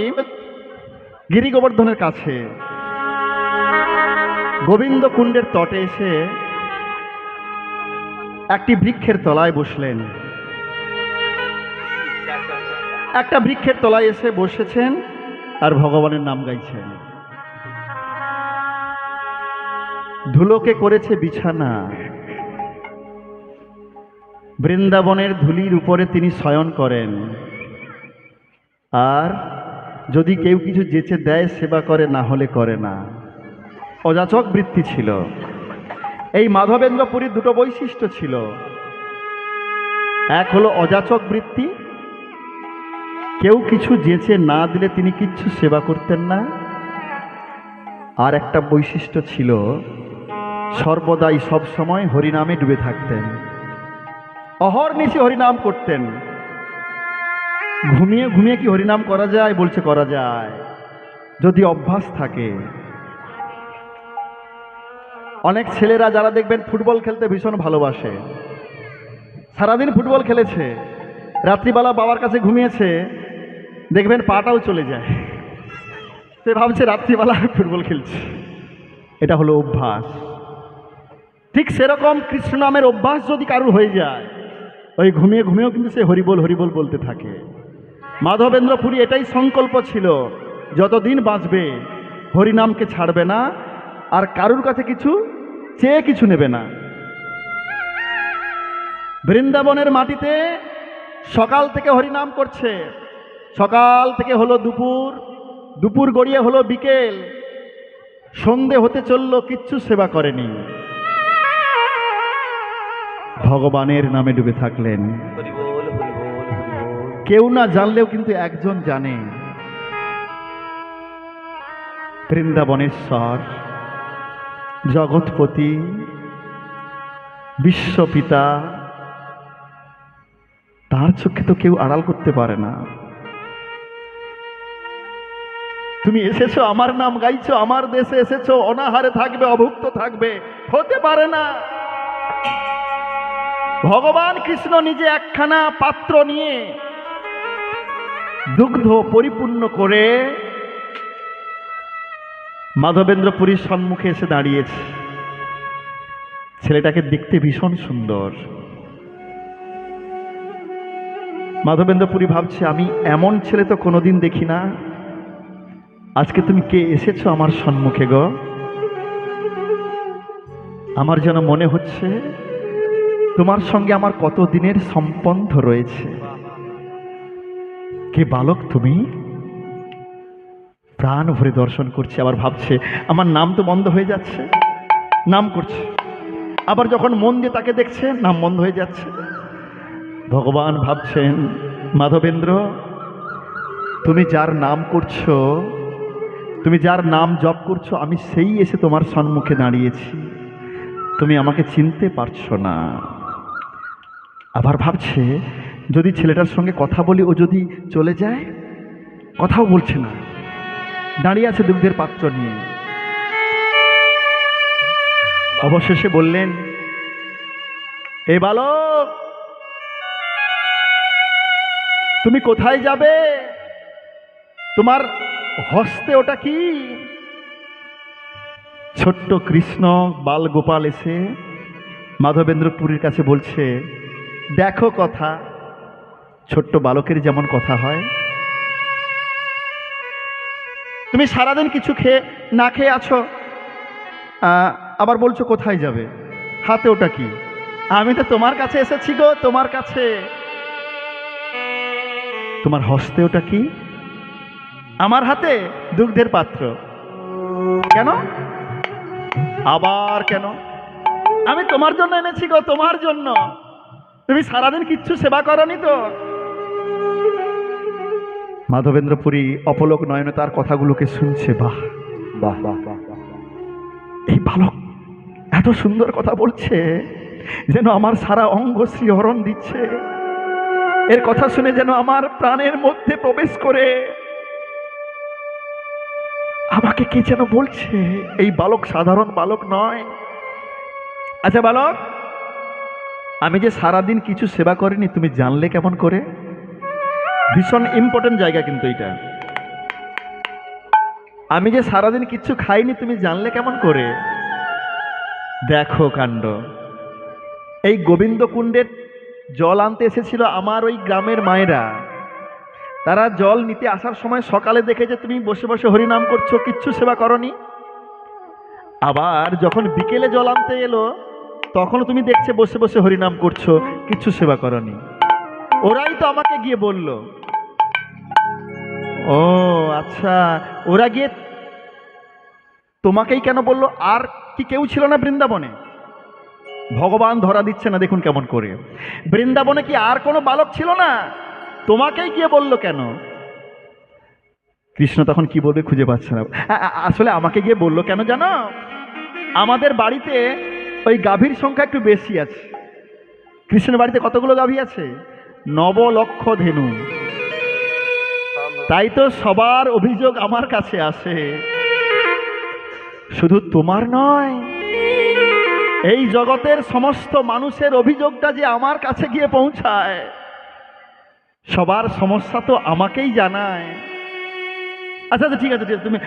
গিরি গোবর্ধনের কাছে গোবিন্দ কুণ্ডের তটে এসে একটি বৃক্ষের তলায় বসলেন। একটা বৃক্ষের তলায় এসে বসেছেন আর ভগবানের নাম গাইছেন। ধুলোকে করেছে বিছানা, বৃন্দাবনের ধুলির উপরে তিনি শয়ন করেন। আর যদি কেউ কিছু যেচে দেয় সেবা করে, না হলে করে না। অযাচক বৃত্তি ছিল। এই মাধবেন্দ্রপুরীর দুটো বৈশিষ্ট্য ছিল, এক হলো অযাচক বৃত্তি, কেউ কিছু যেচে না দিলে তিনি কিচ্ছু সেবা করতেন না। আর একটা বৈশিষ্ট্য ছিল, সর্বদাই সবসময় হরিনামে ডুবে থাকতেন, অহর্নিশি হরিনাম করতেন। ঘুমিয়ে ঘুমিয়ে কি হরিনাম করা যায়? বলছে করা যায়, যদি অভ্যাস থাকে। অনেক ছেলেরা যারা দেখবেন ফুটবল খেলতে ভীষণ ভালোবাসে, সারাদিন ফুটবল খেলেছে, রাত্রিবেলা বাবার কাছে ঘুমিয়েছে, দেখবেন পাটাও চলে যায়, সে ভাবছে রাত্রিবেলা ফুটবল খেলছে। এটা হলো অভ্যাস। ঠিক সেরকম কৃষ্ণ নামের অভ্যাস যদি কারুর হয়ে যায়, ওই ঘুমিয়ে ঘুমিয়েও কিন্তু সে হরিবোল হরিবোল বলতে থাকে। মাধবেন্দ্রপুরী এটাই সংকল্প ছিল, যতদিন বাঁচবে হরিনামকে ছাড়বে না, আর কারুর কাছে কিছু চেয়ে কিছু নেবে না। বৃন্দাবনের মাটিতে সকাল থেকে হরিনাম করছে, সকাল থেকে হলো দুপুর, দুপুর গড়িয়ে হলো বিকেল, সন্ধে হতে চলল, কিচ্ছু সেবা করেনি, ভগবানের নামে ডুবে থাকলেন। কেউ না জানলেও কিন্তু একজন জানে, বৃন্দাবনেশ্বর, জগৎপতি, বিশ্বপিতা, তার চোখে তো কেউ আড়াল করতে পারে না। তুমি এসেছো, আমার নাম গাইছো, আমার দেশে এসেছো, অনাহারে থাকবে, অভুক্ত থাকবে, হতে পারে না। ভগবান কৃষ্ণ নিজে একখানা পাত্র নিয়ে দুগ্ধ পরিপূর্ণ করে মাধবেন্দ্র পুরীর সম্মুখে এসে দাঁড়িয়েছে। ছেলেটাকে দেখতে ভীষণ সুন্দর। মাধবেন্দ্র পুরী ভাবছে, আমি এমন ছেলে তো কোনোদিন দেখি না, আজকে তুমি কে এসেছো আমার সম্মুখে গো? আমার যেন মনে হচ্ছে তোমার সঙ্গে আমার কত দিনের সম্বন্ধ রয়েছে। কে বালক তুমি? প্রাণ ভরে দর্শন করছে, আবার ভাবছে আমার নাম তো বন্ধ হয়ে যাচ্ছে, নাম করছে। আবার যখন মন দিয়ে তাকে দেখছে, নাম বন্ধ হয়ে যাচ্ছে। ভগবান ভাবছেন, মাধবেন্দ্র, তুমি যার নাম করছো, তুমি যার নাম জপ করছো, আমি সেই এসে তোমার সম্মুখে দাঁড়িয়েছি, তুমি আমাকে চিনতে পারছো না। আবার ভাবছে, যদি ছেলেটার সঙ্গে কথা বলি, ও যদি চলে যায়। কথাও বলছে না, দাঁড়িয়ে আছে দুগ্ধের পাত্র নিয়ে। অবশেষে বললেন, এ বালক, তুমি কোথায় যাবে? তোমার হস্তে ওটা কি? ছোট্ট কৃষ্ণ বাল গোপাল এসে মাধবেন্দ্র পুরীর কাছে বলছে, দেখো কথা, ছোট্ট বালকের যেমন কথা হয়। তুমি সারাদিন কিছু খেয়ে না খেয়ে আছো, আবার বলছো কোথায় যাবে? হাতে ওটা কি? আমি তো তোমার কাছে এসেছি গো, তোমার কাছে। তোমার হস্তে ওটা কি? আমার হাতে দুগ্ধের পাত্র। কেন? আবার কেন? আমি তোমার জন্য এনেছি গো, তোমার জন্য। তুমি সারাদিন কিচ্ছু সেবা করনি তো? মাধবেন্দ্র পুরী অপলক নয়নে তার কথাগুলোকে শুনছে। বাহ বাহ বাহ বাহ, এই বালক এত সুন্দর কথা বলছে, যেন আমার সারা অঙ্গ শিহরণ দিচ্ছে। এর কথা শুনে যেন আমার প্রাণের মধ্যে প্রবেশ করে আমাকে কে যেন বলছে, এই বালক সাধারণ বালক নয়। আচ্ছা বালক, আমি যে সারাদিন কিছু সেবা করিনি, তুমি জানলে কেমন করে? ভীষণ ইম্পর্টেন্ট জায়গা কিন্তু এটা। আমি যে সারাদিন কিচ্ছু খাইনি, তুমি জানলে কেমন করে? দেখো কাণ্ড, এই গোবিন্দ কুণ্ডের জল আনতে এসেছিল আমার ওই গ্রামের মায়েরা। তারা জল নিতে আসার সময় সকালে দেখে যে তুমি বসে বসে হরিনাম করছো, কিচ্ছু সেবা করনি। আবার যখন বিকেলে জল আনতে এলো, তখন তুমি দেখছে বসে বসে হরিনাম করছো, কিচ্ছু সেবা করনি। ওরাই তো আমাকে গিয়ে বলল। ও আচ্ছা, ওরা গিয়ে তোমাকেই কেন বললো? আর কি কেউ ছিল না বৃন্দাবনে? ভগবান ধরা দিচ্ছে না, দেখুন কেমন করে। বৃন্দাবনে কি আর কোনো বালক ছিল না? তোমাকেই গিয়ে বললো কেন? কৃষ্ণ তখন কি বলবে খুঁজে পাচ্ছে না। আসলে আমাকে গিয়ে বললো কেন জানো? আমাদের বাড়িতে ওই গাভীর সংখ্যা একটু বেশি আছে। কৃষ্ণের বাড়িতে কতগুলো গাভী আছে? 9 লক্ষ ধেনু। তাই তো সবার অভিযোগ আমার কাছে আসে, শুধু তোমার নয়, এই জগতের সমস্ত মানুষের অভিযোগটা যে আমার কাছে গিয়ে পৌঁছায়। সবার সমস্যা তো আমাকেই জানায়। আচ্ছা আচ্ছা, ঠিক আছে ঠিক আছে, তুমি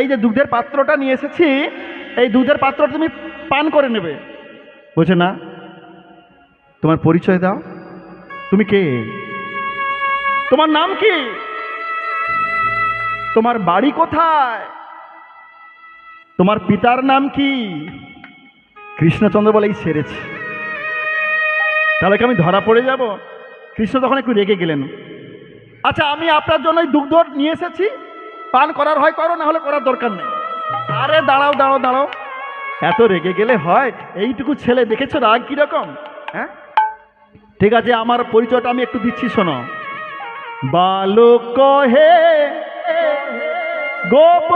এই যে দুধের পাত্রটা নিয়ে এসেছি, এই দুধের পাত্রটা তুমি পান করে নেবে। বলছে না, তোমার পরিচয় দাও, তুমি কে? তোমার নাম কি? তোমার বাড়ি কোথায়? তোমার পিতার নাম কি? কৃষ্ণচন্দ্র বলে, এই সেরেছে, তাহলে কি আমি ধরা পড়ে যাব? কৃষ্ণ তখন একটু রেগে গেলেন। আচ্ছা, আমি আপনার জন্য দুগ্ধ নিয়ে এসেছি, পান করার হয় করো, না হলে করার দরকার নেই। আরে দাঁড়াও দাঁড়াও দাঁড়াও, এত রেগে গেলে হয়? এইটুকু ছেলে দেখেছো রাগ কিরকম? হ্যাঁ, ঠিক আছে, আমার পরিচয়টা আমি একটু দিচ্ছি, শোনো। বালক হে গোপ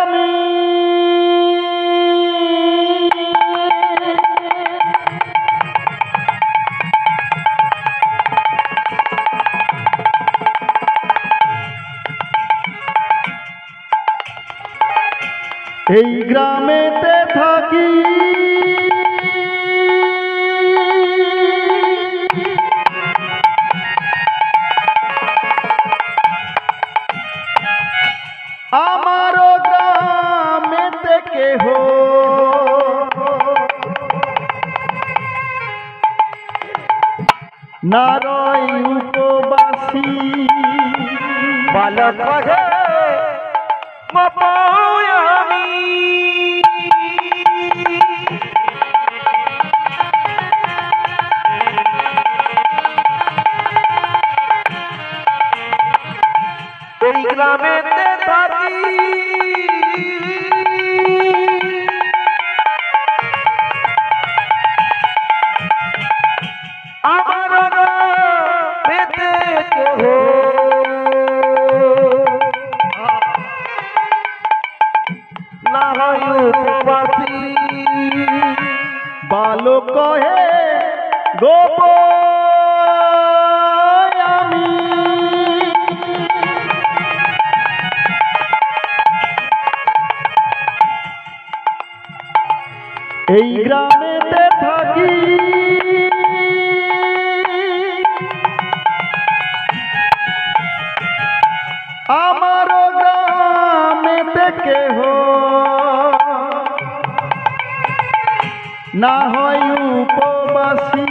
আমি, এই গ্রামেতে থাকি, নারয় উপবাসী বালক হে মপয়ামি এই গ্রামেতে থাকি আমার গ্রামেতে কেহ না হয় উপবাসী বালক হে গোপয়ামি এই গ্রামেতে থাকি আমার গ্রামেতে কেহ না হয় উপবাসী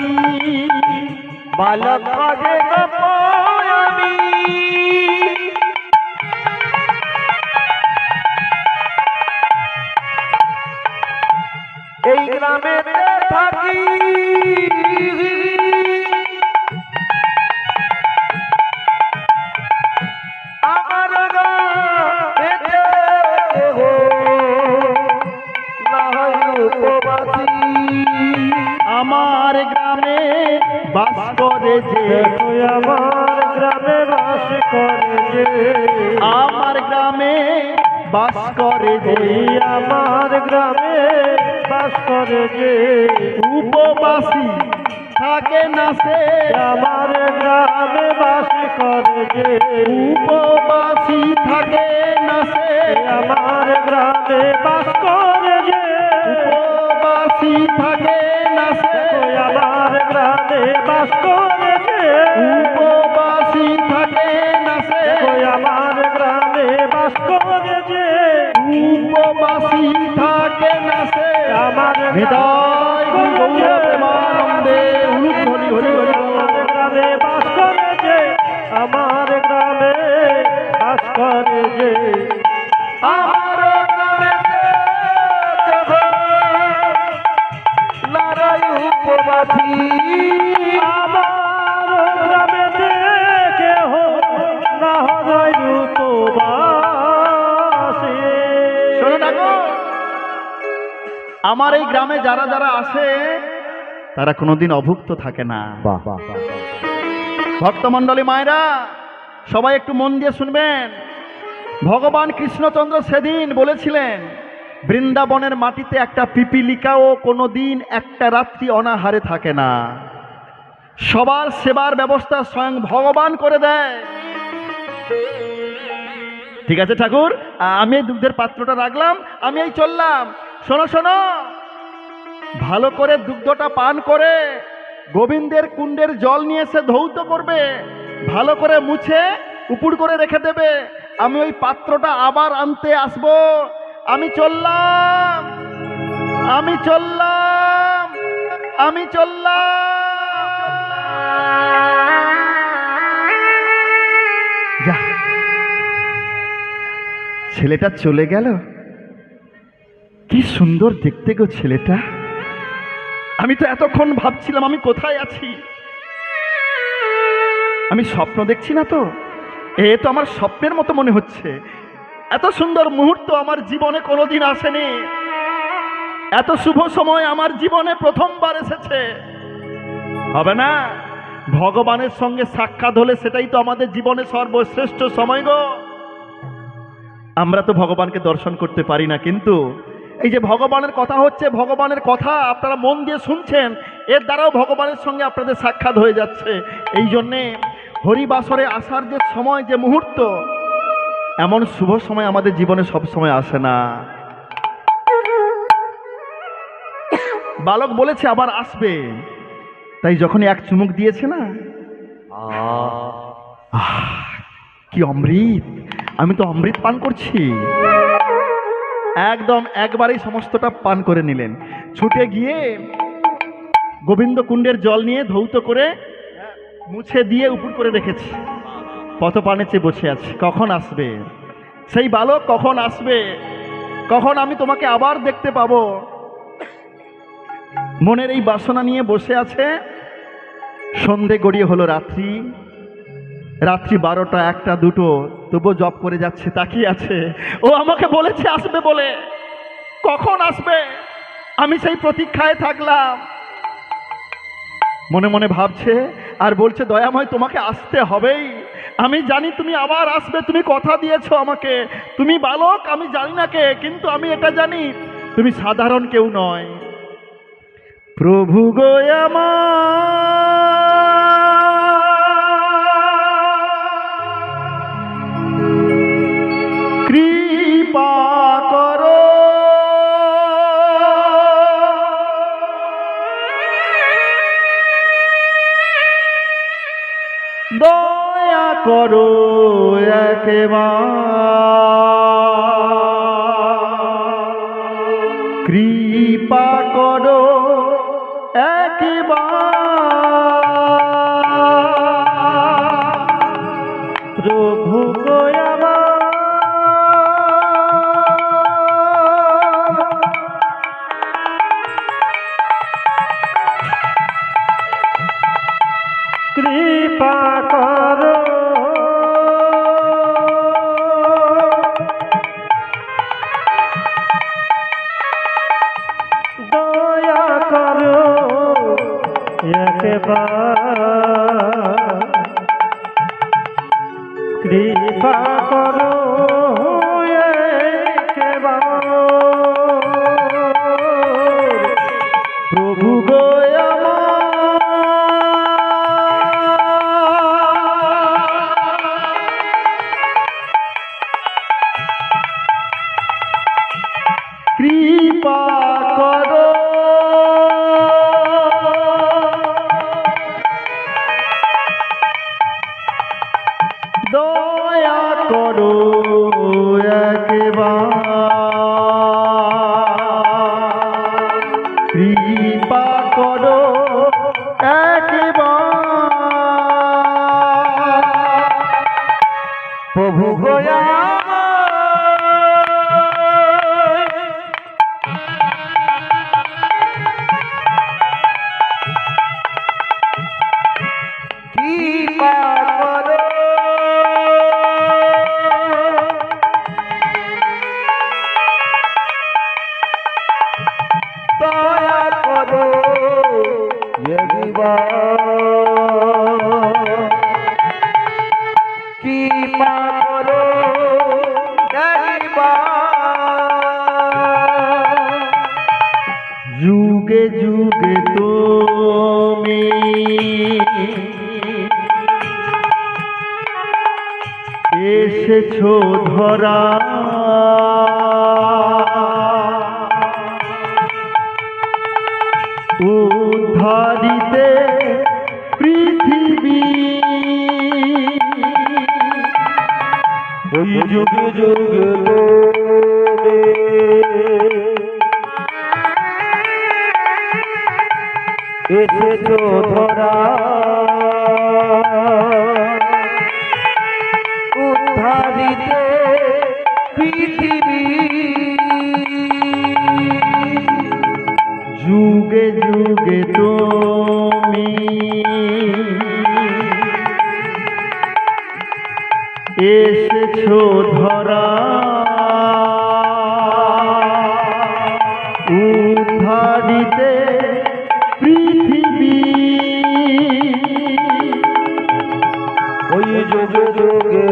বালক হে গপয়ামি এই গ্রামেতে থাকি আমার গ্রামেতে কেহ না হয় উপবাসী আমার গ্রামে বাস করে যে আমার গ্রামে বাস করে যে আমার গ্রামে বাস করে যে আমার গ্রামে বাস করে যে উপবাসী থাকে না সে আমার গ্রামে বাস করে যে উপবাসী থাকে না সে আমার গ্রামে বাস করে যে উপবাসী থাকে না সে আমার গ্রামে বাস করে যে উপবাসী থাকে না সে আমার গ্রামে বাস করে যে উপবাসী থাকে না সে আমার হৃদয় গৌর প্রেমানন্দে উলুধ্বনি হরি হরি আমার গ্রামে বাস করে যে আমার গ্রামে বাস করে যে আমার নারায় উপবাসী আমার গ্রামে কেহ না হয় উপবাসী শোনো ডাকো আমার এই গ্রামে যারা যারা আসে তারা কোনোদিন অভুক্ত থাকে না ভক্তমণ্ডলী মায়েরা সবাই একটু মন দিয়ে শুনবেন ভগবান কৃষ্ণচন্দ্র সেদিন বলেছিলেন বৃন্দাবনের মাটিতে একটা পিপিলিকাও কোনোদিন একটা রাত্রি অনাহারে থাকে না সবার সেবার ব্যবস্থা স্বয়ং ভগবান করে দেয় ঠিক আছে ঠাকুর আমি এই দুগ্ধের পাত্রটা রাখলাম আমি এই চললাম শোনো শোনো ভালো করে দুগ্ধটা পান করে গোবিন্দের কুণ্ডের জল নিয়ে এসে ধৌত করবে ভালো করে মুছে উপুড় করে রেখে দেবে আমি ওই পাত্রটা আবার আনতে আসবো আমি চললাম আমি চললাম আমি চললাম যা ছেলেটা চলে গেল কি সুন্দর দেখতে গো ছেলেটা আমি তো এতক্ষণ ভাবছিলাম আমি কোথায় আছি আমি স্বপ্ন দেখছি না তো এ তো আমার স্বপ্নের মতো মনে হচ্ছে এত সুন্দর মুহূর্ত আমার জীবনে কোনোদিন আসেনি এত শুভ সময় আমার জীবনে প্রথমবার এসেছে হবে না ভগবানের সঙ্গে সাক্ষাৎ হলে সেটাই তো আমাদের জীবনে সর্বশ্রেষ্ঠ সময় গো আমরা তো ভগবানকে দর্শন করতে পারি না কিন্তু এই যে ভগবানের কথা হচ্ছে ভগবানের কথা আপনারা মন দিয়ে শুনছেন এর দ্বারাও ভগবানের সঙ্গে আপনাদের সাক্ষাৎ হয়ে যাচ্ছে এই জন্যে হরিবাসরে আসার যে সময় যে মুহূর্ত এমন শুভ সময় আমাদের জীবনে সব সময় আসে না বালক বলেছে আবার আসবে তাই যখনই এক চুমুক দিয়েছে না কি অমৃত আমি তো অমৃত পান করছি একদম একবারেই সমস্তটা পান করে নিলেন ছুটে গিয়ে গোবিন্দ কুণ্ডের জল নিয়ে ধৌত করে মুছে দিয়ে উপর করে রেখেছি, পথপানে চেয়ে বসে আছে, কখন আসবে সেই বালক, কখন আসবে, কখন আমি তোমাকে আবার দেখতে পাবো। মনের এই বাসনা নিয়ে বসে আছে। সন্ধে গড়িয়ে হলো রাত্রি, রাত্রি 12টা 1টা 2টো, তবুও জব করে যাচ্ছে, তাকিয়ে আছে। ও আমাকে বলেছে আসবে বলে, কখন আসবে? আমি সেই প্রতীক্ষায় থাকলাম। মনে মনে ভাবছে আর বলছে, দয়াময় তোমাকে আসতে হবেই, আমি জানি তুমি আবার আসবে, তুমি কথা দিয়েছো আমাকে। তুমি বালক, আমি জানি না কে, কিন্তু আমি এটা জানি তুমি সাধারণ কেউ নয়। প্রভু গো আমার কৃপা করো, দয়া করো একবার, কৃপা করো একবার, প্রভু গো আমার কৃপা করো, দয়া করো একবার, কৃপা করো একবার, প্রভু গো আমার কৃপা করো, দয়া করো একবার, কৃপা করো একবার, প্রভু গো কৃপা করো, দয়া করো একবার, কৃপা করো একবার, যুগে যুগে তুমি এসেছো ধরা, উদ্ধারিতে পৃথিবী, ওই যুগে যুগে এসেছো ধরা, উদ্ধারিতে পৃথিবী, যুগে যুগে তুমি এসেছো ধরা, উদ্ধারিতে পৃথিবী, ওই যুগে যুগে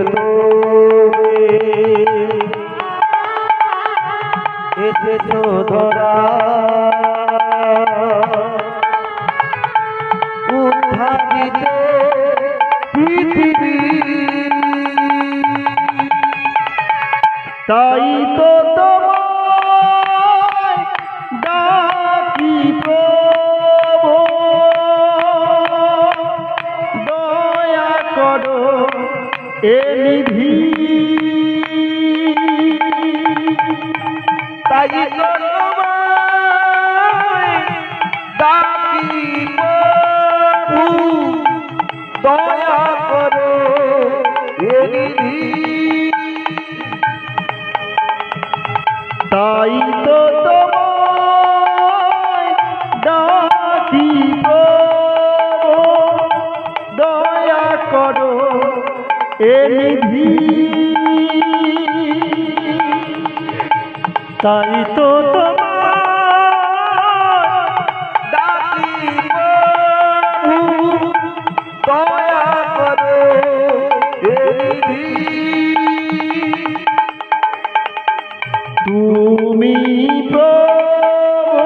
এসেছো ধরা, উদ্ধারিতে পৃথিবী, তাই তো তোমায় ডাকি প্রভু, দয়া করো এ নিধি, তাই তো তোমায় ডাকি প্রভু, তাই তো তোমার ডাকি প্রভু দয়া করো এরিধি তুমি প্রভু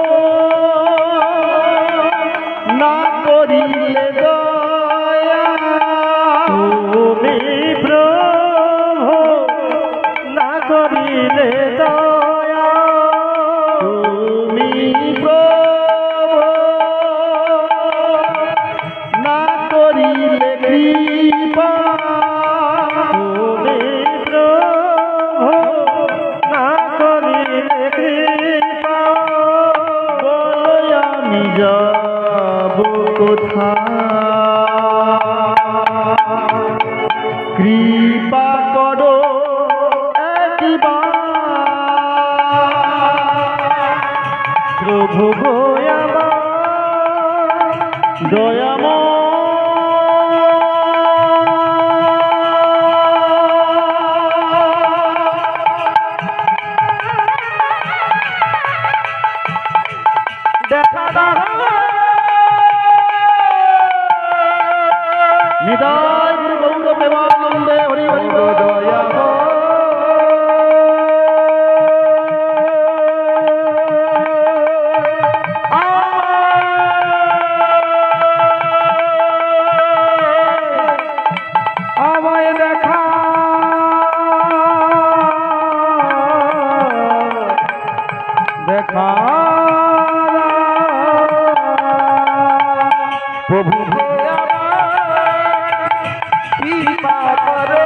না করিলে দয়া তুমি প্রভু না করিলে দয়া তুমি প্রভু না করিলে কৃপা তুমি প্রভু না করিলে কৃপা বলো আমি যাব কোথায় কৃপা করো একবার প্রভু গো আমার দয়াময় দেখা দাও নিদায় গুরু গৌর প্রেমানন্দে হরি হরি দয়া আমায় দেখা দেখা প্রভু কৃপা করো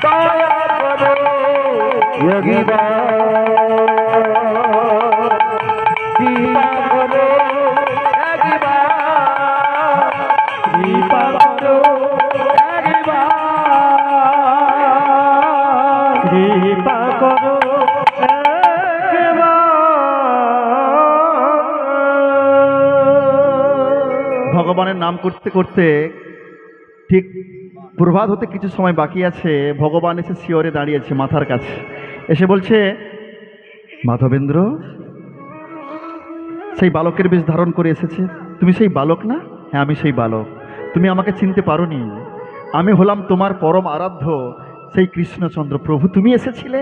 দয়া করো যোগীবা কৃপা করো একবার কৃপা করো একবার কৃপা করো ভগবানের নাম করতে করতে ঠিক প্রভাত হতে কিছু সময় বাকি আছে, ভগবান এসে শিয়রে দাঁড়িয়েছে মাথার কাছে, এসে বলছে, মাধবেন্দ্র সেই বালকের বেশ ধারণ করে এসেছে, তুমি সেই বালক না? হ্যাঁ আমি সেই বালক। তুমি আমাকে চিনতে পারোনি, আমি হলাম তোমার পরম আরাধ্য সেই কৃষ্ণচন্দ্র। প্রভু তুমি এসেছিলে,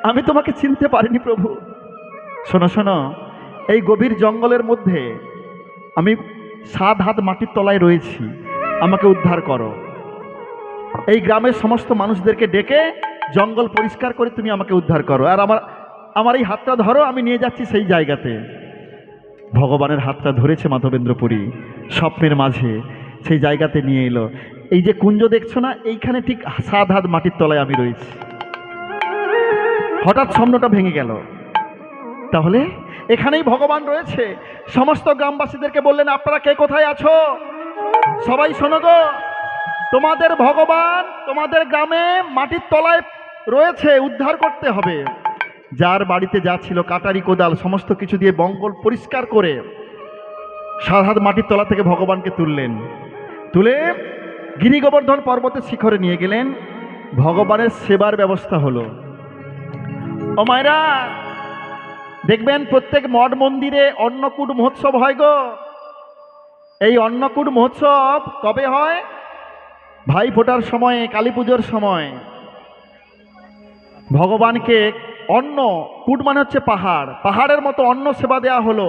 আমি তোমাকে চিনতে পারিনি প্রভু। শোনো শোনো, এই গভীর জঙ্গলের মধ্যে আমি 7 হাত মাটির তলায় রয়েছি, আমাকে উদ্ধার করো। এই গ্রামের সমস্ত মানুষদেরকে ডেকে জঙ্গল পরিষ্কার করে তুমি আমাকে উদ্ধার করো, আর আমার এই হাতটা ধরো, আমি নিয়ে যাচ্ছি সেই জায়গাতে। ভগবানের হাতটা ধরেছে মাধবেন্দ্রপুরী, স্বপ্নের মাঝে সেই জায়গাতে নিয়ে এলো। এই যে কুঞ্জ দেখছো না, এইখানে ঠিক 7 হাত মাটির তলায় আমি রয়েছি। হঠাৎ স্বপ্নটা ভেঙে গেল, তাহলে এখানেই ভগবান রয়েছে। সমস্ত গ্রামবাসীদেরকে বললেন, আপনারা কে কোথায় আছো? সবাই শোনো গো, তোমাদের ভগবান তোমাদের গ্রামে মাটির তলায় রয়েছে, উদ্ধার করতে হবে। যার বাড়িতে যা ছিল কাটারি কোদাল সমস্ত কিছু দিয়ে বঙ্গল পরিষ্কার করে 7 হাত মাটির তলা থেকে ভগবানকে তুললেন, তুলে গিরি গোবর্ধন পর্বতের শিখরে নিয়ে গেলেন। ভগবানের সেবার ব্যবস্থা হলো। ও মায়েরা, দেখবেন প্রত্যেক মঠ মন্দিরে অন্নকূট মহোৎসব হয় গো। এই অন্নকূট মহোৎসব কবে হয়? ভাই ফোটার সময়ে, কালী পুজোর সময়। ভগবানকে অন্ন, কূট মানে হচ্ছে পাহাড়, পাহাড়ের মতো অন্ন সেবা দেয়া হলো,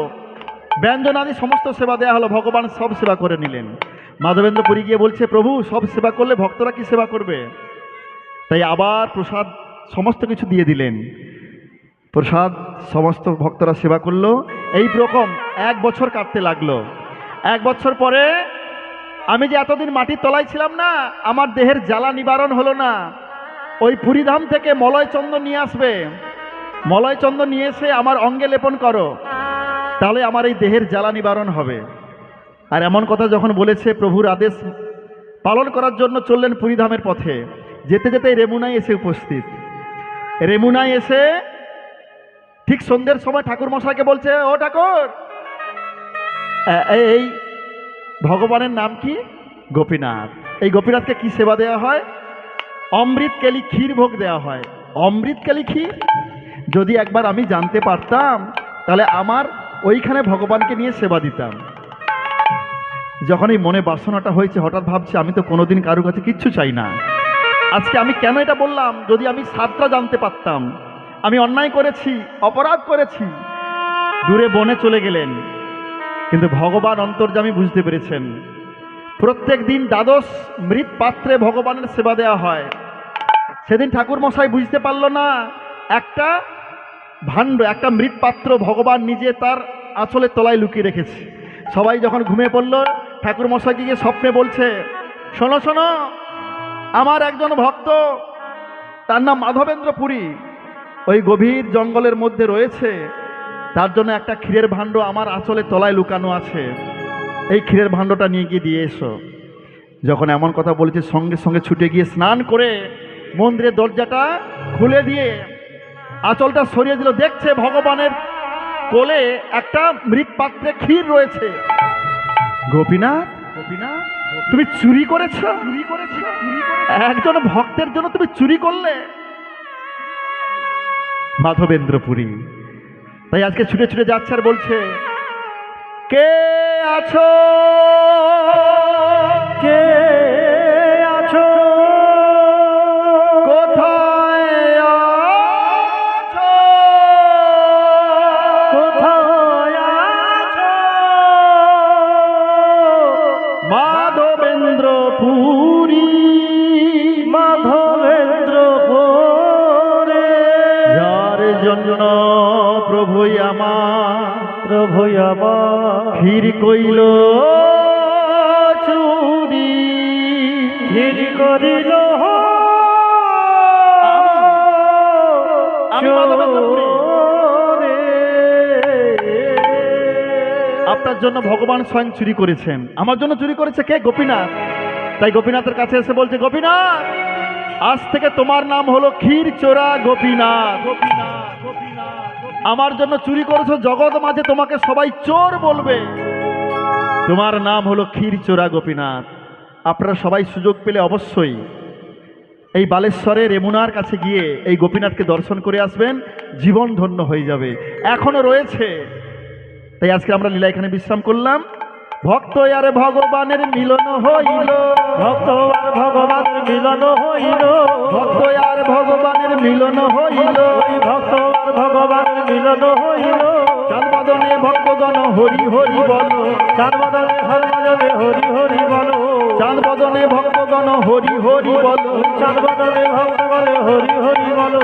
ব্যঞ্জনাদি সমস্ত সেবা দেয়া হলো, ভগবান সব সেবা করে নিলেন। মাধবেন্দ্রপুরী গিয়ে বলছে, প্রভু সব সেবা করলে ভক্তরা কি সেবা করবে? তাই আবার প্রসাদ সমস্ত কিছু দিয়ে দিলেন। প্রসাদ সমস্ত ভক্তরা সেবা করলো। এই রকম 1 বছর কাটতে লাগলো। 1 বছর পরে আমি যে এতদিন মাটির তলায় ছিলাম না, আমার দেহের জ্বালা নিবারণ হলো না। ওই পুরীধাম থেকে মলয় চন্দন নিয়ে আসবে, মলয় চন্দন নিয়ে এসে আমার অঙ্গে লেপন করো, তাহলে আমার এই দেহের জ্বালা নিবারণ হবে। আর এমন কথা যখন বলেছে, প্রভুর আদেশ পালন করার জন্য চললেন পুরীধামের পথে। যেতে যেতে রেমুনায় এসে উপস্থিত। রেমুনায় এসে ঠিক সন্ধ্যের সময় ঠাকুর মশাইকে বলছে, ও ঠাকুর, এই ভগবানের নাম কি? গোপীনাথ। এই গোপীনাথকে কি সেবা দেওয়া হয়? অমৃত কেলি ক্ষীর ভোগ দেওয়া হয়। অমৃত কেলি ক্ষীর, যদি একবার আমি জানতে পারতাম তাহলে আমার ওইখানে ভগবানকে নিয়ে সেবা দিতাম। যখন এই মনে বাসনাটা হয়েছে হঠাৎ ভাবছি আমি তো কোনোদিন কারো কাছে কিচ্ছু চাই না। আজকে আমি কেন এটা বললাম, যদি আমি সাতটা জানতে পারতাম আমি অন্যায় করেছি, অপরাধ করেছি, দূরে বনে চলে গেলেন। কিন্তু ভগবান অন্তর্যামী বুঝতে পেরেছেন। প্রত্যেক দিন দ্বাদশ মৃৎ পাত্রে ভগবানের সেবা দেওয়া হয়। সেদিন ঠাকুর মশাই বুঝতে পারল না, একটা ভাণ্ড, একটা মৃৎ পাত্র ভগবান নিজে তার আঁচলের তলায় লুকিয়ে রেখেছে। সবাই যখন ঘুমিয়ে পড়ল, ঠাকুর মশাইকে গিয়ে স্বপ্নে বলছে, শোনো শোনো, আমার একজন ভক্ত, তার নাম মাধবেন্দ্র পুরী, ওই গভীর জঙ্গলের মধ্যে রয়েছে, তার জন্য একটা ক্ষীরের ভাণ্ড আমার আঁচলের তলায় লুকানো আছে, এই ক্ষীরের ভাণ্ডটা নিয়ে গিয়ে দিয়ে এসো। যখন এমন কথা বলেছে সঙ্গে সঙ্গে ছুটে গিয়ে স্নান করে মন্দিরের দরজাটা খুলে দিয়ে আঁচলটা সরিয়ে দিল। দেখছে ভগবানের কোলে একটা মৃৎ পাত্রে ক্ষীর রয়েছে। গোপীনাথ, গোপীনাথ, তুমি চুরি করেছ? একজন ভক্তের জন্য তুমি চুরি করলে? মাধবেন্দ্র পুরী তাই আজকে ছুটে ছুটে যাচ্ছে আর বলছে, কে আছো, কে আছো, কোথায় আছো, কোথায় আছো? মাধবেন্দ্র পুরী, মাধবেন্দ্র পুরী, যার জন্য প্রভুই আমার প্রভু আমার ক্ষীর কইল চুরি। ধীর করিল আমি মাধবেন্দ্র পুরী। চোরে। আপনার জন্য ভগবান স্বয়ং চুরি করেছেন। আমার জন্য চুরি করেছে কে? গোপীনাথ। তাই গোপীনাথের কাছে এসে বলছে, গোপীনাথ, আজ থেকে তোমার নাম হলো ক্ষীর চোরা গোপীনাথ। আমার জন্য চুরি করেছো, জগৎ মাঝে তোমাকে সবাই চোর বলবে। তোমার নাম হলো ক্ষীর চোরা গোপীনাথ। আপনারা সবাই সুযোগ পেলে অবশ্যই এই বালেশ্বরের রেমুনার কাছে গিয়ে এই গোপীনাথকে দর্শন করে আসবেন, জীবন ধন্য হয়ে যাবে, এখনো রয়েছে। তাই আজকে আমরা লীলা এখানে বিশ্রাম করলাম। ভক্ত আর ভগবানের মিলন হইল, ভক্ত আর ভগবানের মিলন হইল, ভক্ত আর ভগবানের মিলন হইল, ওই ভক্ত আর ভগবানের মিলন হইল। চাঁদবদনে ভক্তগণ হরি হরি বল, চাঁদবদনে হরমজনে হরি হরি বলো, চাঁদবদনে ভক্তগণ হরি হরি বল, চাঁদবদনে ভক্ত বলে হরি হরি বলো।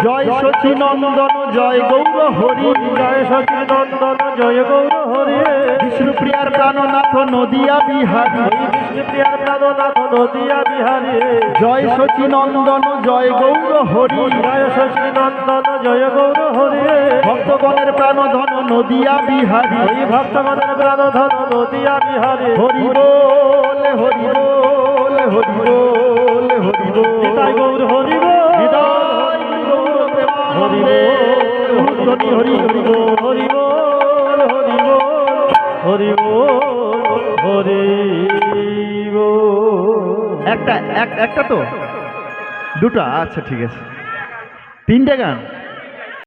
জয় শচী নন্দন জয় গৌর হরি, জয় সচি নন্দন জয় গৌর হরি। বিষ্ণুপ্রিয়ার প্রাণনাথ নদিয়া বিহারী, বিষ্ণুপ্রিয়ার প্রাণনাথ নদিয়া বিহারী। জয় শচী নন্দন জয় গৌর হরি, জয় সচি নন্দন জয় গৌর হরি। ভক্তগণের প্রাণধন নদিয়া বিহারী, ওই ভক্তগণের প্রাণধন নদিয়া বিহারী। হরি বল হরি বল হরি বল হরি বল, নিতাই গৌর হরি বল। হৃদয় গৌর প্রেমানন্দে ধ্বনি হরি হরি বল। হরি বল হরি বল হরি বল হরি বল। একটা তো দুটো, আচ্ছা ঠিক আছে, তিনটে গান।